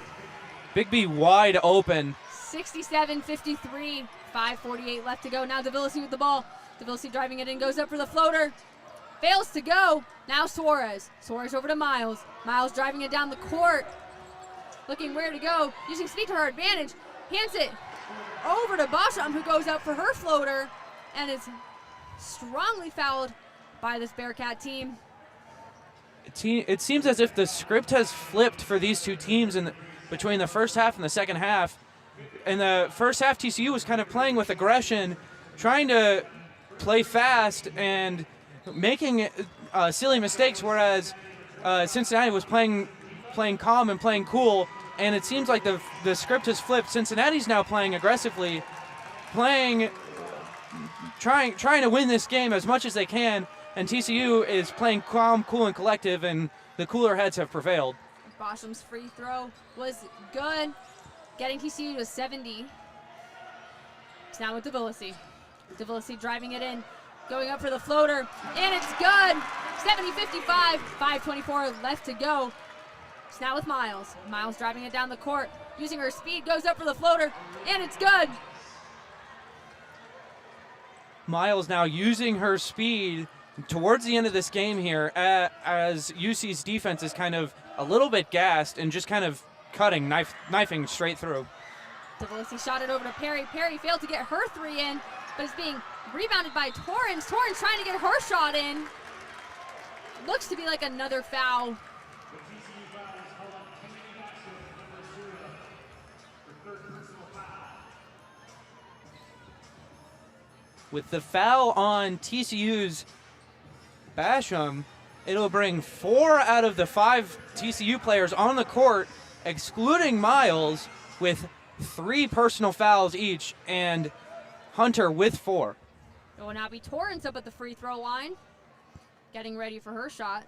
Bigby wide open. 67-53, 5:48 left to go. Now DeVillisi with the ball. DeVillisi driving it in, goes up for the floater. Fails to go. Now Suarez. Suarez over to Miles. Miles driving it down the court. Looking where to go. Using speed to her advantage. Hands it over to Basham, who goes up for her floater. And is strongly fouled by this Bearcat team. It seems as if the script has flipped for these two teams between the first half and the second half. In the first half, TCU was kind of playing with aggression, trying to play fast and making silly mistakes, whereas Cincinnati was playing calm and playing cool. And it seems like the script has flipped. Cincinnati's now playing aggressively, trying to win this game as much as they can, and TCU is playing calm, cool, and collective, and the cooler heads have prevailed. Bosham's free throw was good, getting TCU to 70. It's now with DeVillisi. DeVillisi driving it in, going up for the floater, and it's good. 70-55, 5:24 left to go. It's now with Miles. Miles driving it down the court, using her speed, goes up for the floater, and it's good. Miles now using her speed towards the end of this game here as UC's defense is kind of a little bit gassed and just kind of knifing straight through. DeVillisi shot it over to Perry. Perry failed to get her 3 in, but is being rebounded by Torrance. Torrance trying to get her shot in. Looks to be like another foul. With the foul on TCU's Basham, it'll bring 4 out of the 5 TCU players on the court, excluding Miles, with 3 personal fouls each, and Hunter with 4. It will now be Torrance up at the free throw line, getting ready for her shot.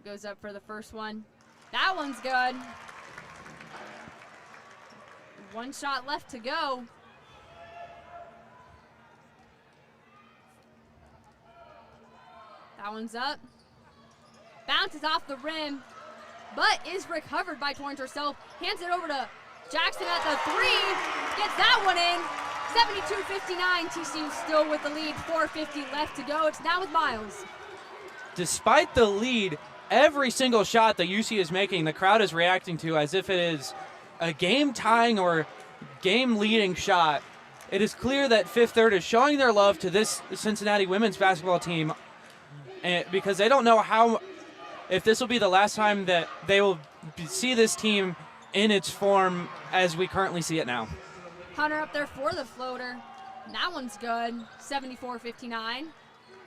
Goes up for the first one. That one's good. 1 shot left to go. That one's up. Bounces off the rim, but is recovered by Torrance herself. Hands it over to Jackson at the 3. Gets that one in. 72-59. TCU still with the lead. 4:50 left to go. It's now with Miles. Despite the lead, every single shot that UC is making, the crowd is reacting to as if it is a game-tying or game-leading shot. It is clear that Fifth Third is showing their love to this Cincinnati women's basketball team, because they don't know if this will be the last time that they will see this team in its form as we currently see it now. Hunter up there for the floater. That one's good. 74-59.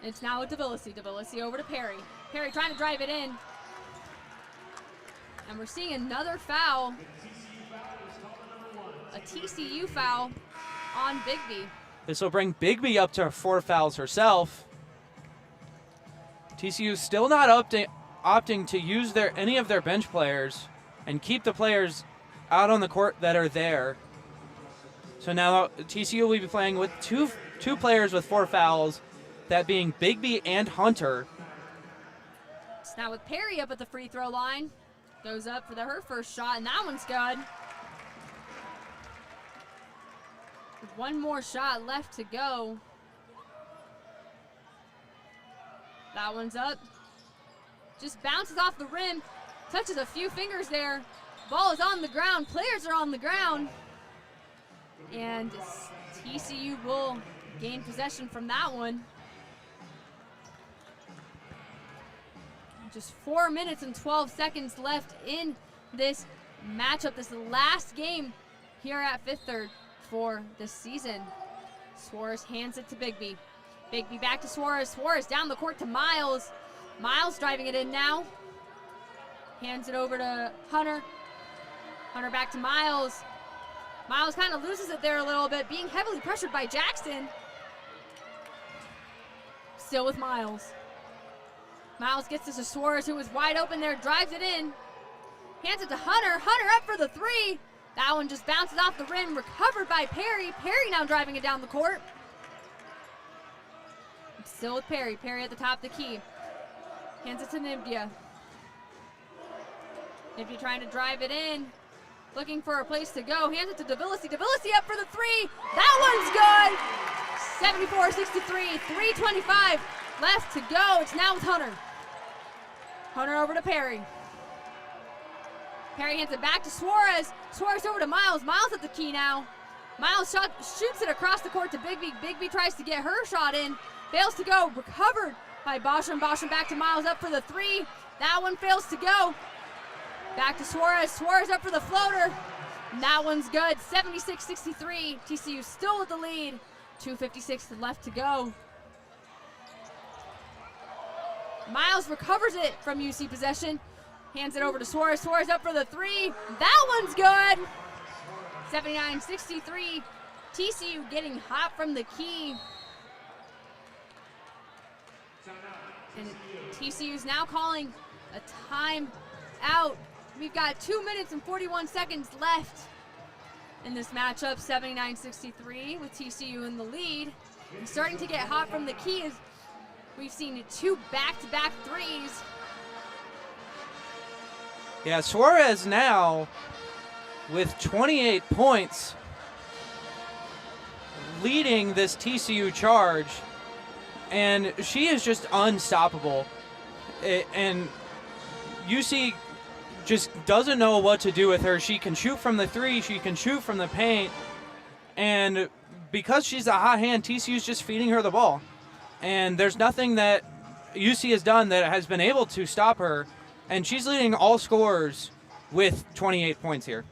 It's now with DeVillisi. DeVillisi over to Perry. Perry trying to drive it in. And we're seeing another foul. A TCU foul on Bigby. This will bring Bigby up to 4 fouls herself. TCU still not opting to use any of their bench players and keep the players out on the court that are there. So now TCU will be playing with two players with 4 fouls, that being Bigby and Hunter. It's now with Perry up at the free throw line. Goes up for her first shot, and that one's good. One more shot left to go. That one's up. Just bounces off the rim. Touches a few fingers there. Ball is on the ground. Players are on the ground. And TCU will gain possession from that one. Just 4 minutes and 12 seconds left in this matchup. This is the last game here at Fifth Third for this season. Suarez hands it to Bigby. Bigby back to Suarez. Suarez down the court to Miles. Miles driving it in now. Hands it over to Hunter. Hunter back to Miles. Miles kind of loses it there a little bit, being heavily pressured by Jackson. Still with Miles. Miles gets this to Suarez, who was wide open there, drives it in. Hands it to Hunter. Hunter up for the three. That one just bounces off the rim, recovered by Perry. Perry now driving it down the court. Still with Perry. Perry at the top of the key. Hands it to Nibdia. Nibdia trying to drive it in. Looking for a place to go. Hands it to Davilisi. Davilisi up for the three. That one's good. 74-63. 3:25 left to go. It's now with Hunter. Hunter over to Perry. Perry hands it back to Suarez. Suarez over to Miles. Miles at the key now. Miles shoots it across the court to Bigby. Bigby tries to get her shot in. Fails to go. Recovered by Boschem. Boschem back to Miles up for the three. That one fails to go. Back to Suarez. Suarez up for the floater. And that one's good. 76-63. TCU still with the lead. 2:56 left to go. Miles recovers it from UC possession. Hands it over to Suarez. Suarez up for the three. That one's good. 79-63. TCU getting hot from the key. And TCU's now calling a timeout. We've got 2 minutes and 41 seconds left in this matchup. 79-63 with TCU in the lead. And starting to get hot from the key as we've seen two back-to-back threes. Yeah, Suarez now with 28 points, leading this TCU charge, and she is just unstoppable. And UC just doesn't know what to do with her. She can shoot from the three, she can shoot from the paint, and because she's a hot hand, TCU's just feeding her the ball. And there's nothing that UC has done that has been able to stop her. And she's leading all scorers with 28 points here.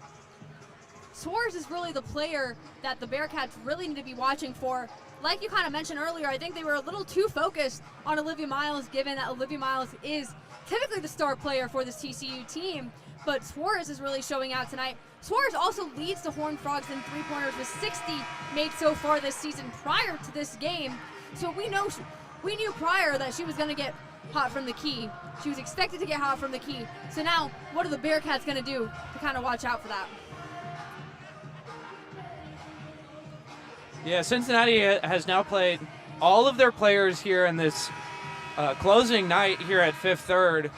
Suarez is really the player that the Bearcats really need to be watching for. Like you kind of mentioned earlier, I think they were a little too focused on Olivia Miles, given that Olivia Miles is typically the star player for this TCU team. But Suarez is really showing out tonight. Suarez also leads the Horned Frogs in three-pointers with 60 made so far this season prior to this game. So we knew prior that she was going to get hot from the key. She was expected to get hot from the key. So now, what are the Bearcats going to do to kind of watch out for that? Yeah, Cincinnati has now played all of their players here in this closing night here at Fifth Third,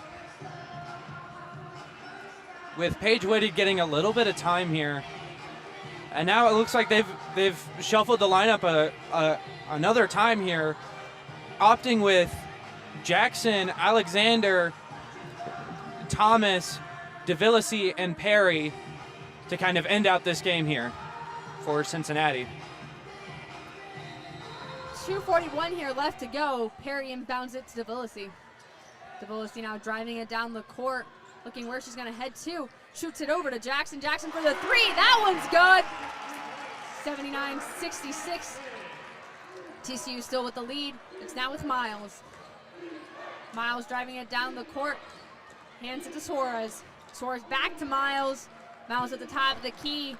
with Paige Whitted getting a little bit of time here. And now it looks like they've shuffled the lineup another time here, opting with Jackson, Alexander, Thomas, Davilisi, and Perry to kind of end out this game here for Cincinnati. 2:41 here left to go. Perry inbounds it to Davilisi. Davilisi now driving it down the court, looking where she's going to head to. Shoots it over to Jackson. Jackson for the three. That one's good. 79-66. TCU still with the lead. It's now with Miles. Miles driving it down the court. Hands it to Suarez. Suarez back to Miles. Miles at the top of the key.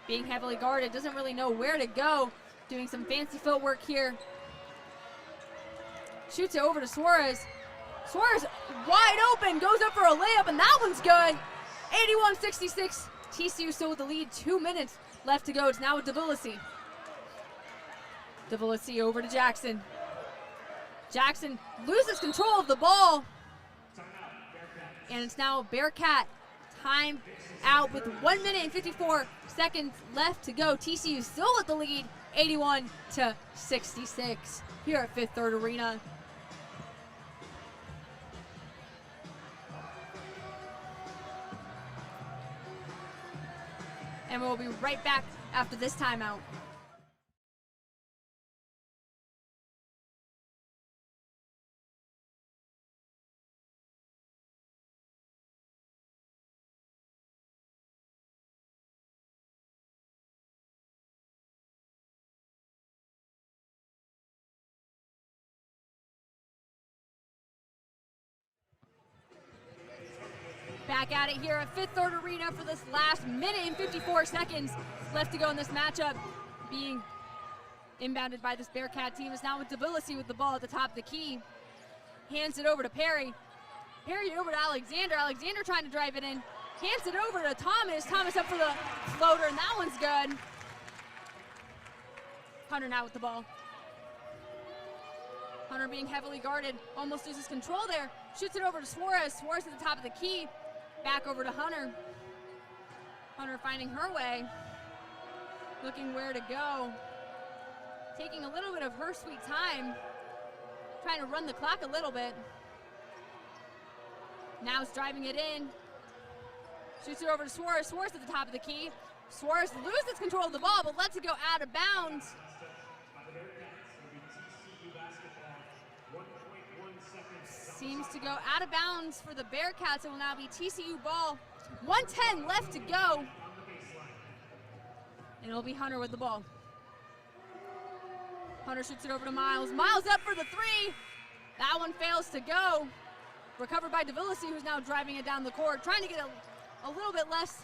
Being heavily guarded. Doesn't really know where to go. Doing some fancy footwork here. Shoots it over to Suarez. Suarez wide open. Goes up for a layup, and that one's good. 81-66. TCU still with the lead. 2 minutes left to go. It's now with Davilisi. Davilisi over to Jackson. Jackson loses control of the ball. And it's now Bearcat time out with 1 minute and 54 seconds left to go. TCU still with the lead, 81-66 here at Fifth Third Arena. And we'll be right back after this timeout. Back at it here at Fifth Third Arena for this last minute and 54 seconds left to go in this matchup. Being inbounded by this Bearcat team is now with Tbilisi with the ball at the top of the key. Hands it over to Perry. Perry over to Alexander. Alexander trying to drive it in. Hands it over to Thomas. Thomas up for the floater, and that one's good. Hunter now with the ball. Hunter being heavily guarded. Almost loses control there. Shoots it over to Suarez. Suarez at the top of the key. Back over to Hunter. Hunter finding her way. Looking where to go. Taking a little bit of her sweet time. Trying to run the clock a little bit. Now is driving it in. Shoots it over to Suarez. Suarez at the top of the key. Suarez loses control of the ball, but lets it go out of bounds. Seems to go out of bounds for the Bearcats. It will now be TCU ball. 1:10 left to go. And it'll be Hunter with the ball. Hunter shoots it over to Miles. Miles up for the three. That one fails to go. Recovered by Tbilisi, who's now driving it down the court, trying to get a little bit less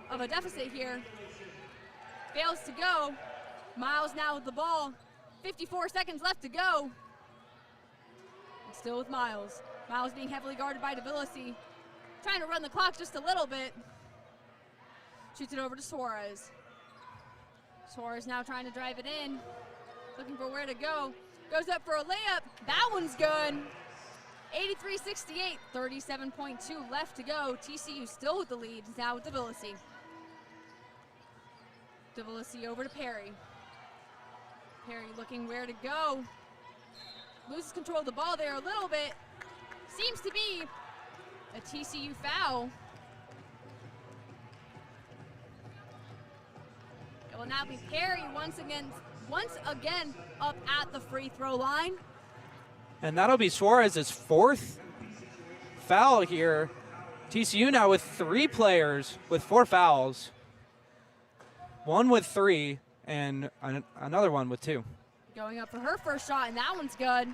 of a deficit here. Fails to go. Miles now with the ball. 54 seconds left to go. Still with Miles. Miles being heavily guarded by Tbilisi. Trying to run the clock just a little bit. Shoots it over to Suarez. Suarez now trying to drive it in. Looking for where to go. Goes up for a layup. That one's good. 83-68, 37.2 left to go. TCU still with the lead. Now with Tbilisi. Tbilisi over to Perry. Perry looking where to go. Loses control of the ball there a little bit. Seems to be a TCU foul. It will now be Perry once again up at the free throw line. And that'll be Suarez's fourth foul here. TCU now with 3 players with 4 fouls. One with 3 and another one with 2. Going up for her first shot, and that one's good.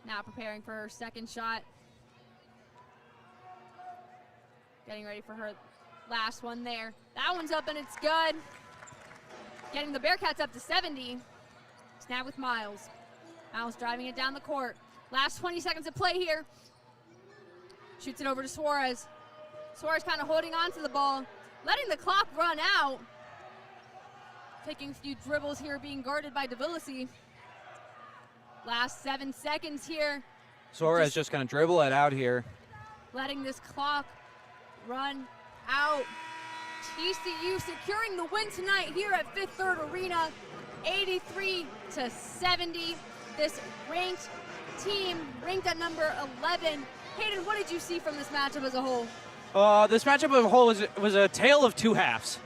Now preparing for her second shot. Getting ready for her last one there. That one's up and it's good. Getting the Bearcats up to 70. Snap with Miles. Miles driving it down the court. Last 20 seconds of play here. Shoots it over to Suarez. Suarez kind of holding on to the ball. Letting the clock run out. Taking a few dribbles here, being guarded by Tbilisi. Last 7 seconds here. Suarez just going to dribble it out here. Letting this clock run out. TCU securing the win tonight here at Fifth Third Arena. 83-70. This ranked team, ranked at number 11. Hayden, what did you see from this matchup as a whole? This matchup as a whole was a tale of 2 halves.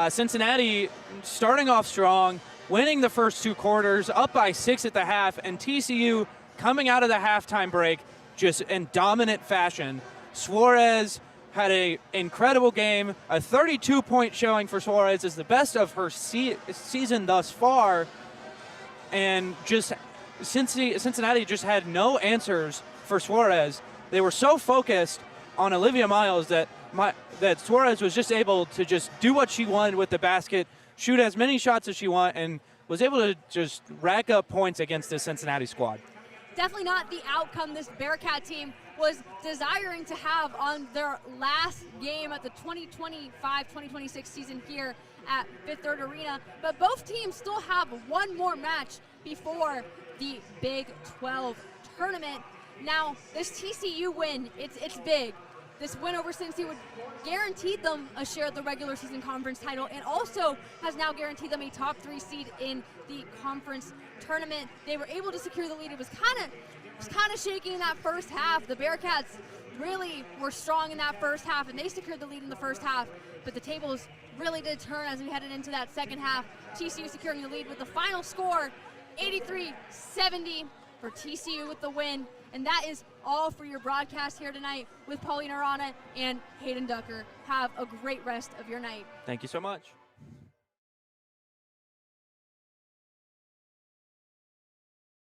Cincinnati starting off strong, winning the first 2 quarters, up by 6 at the half, and TCU coming out of the halftime break just in dominant fashion. Suarez had an incredible game. A 32-point showing for Suarez is the best of her season thus far. And just Cincinnati just had no answers for Suarez. They were so focused on Olivia Miles that Suarez was just able to just do what she wanted with the basket, shoot as many shots as she wanted, and was able to just rack up points against this Cincinnati squad. Definitely not the outcome this Bearcat team was desiring to have on their last game at the 2025-2026 season here at Fifth Third Arena. But both teams still have one more match before the Big 12 tournament. Now, this TCU win, it's big. This win over Cincy would guarantee them a share of the regular season conference title, and also has now guaranteed them a top 3 seed in the conference tournament. They were able to secure the lead. It was kind of shaky in that first half. The Bearcats really were strong in that first half, and they secured the lead in the first half. But the tables really did turn as we headed into that second half. TCU securing the lead with the final score, 83-70 for TCU with the win. And that is all for your broadcast here tonight with Paulina Arana and Hayden Ducker. Have a great rest of your night. Thank you so much.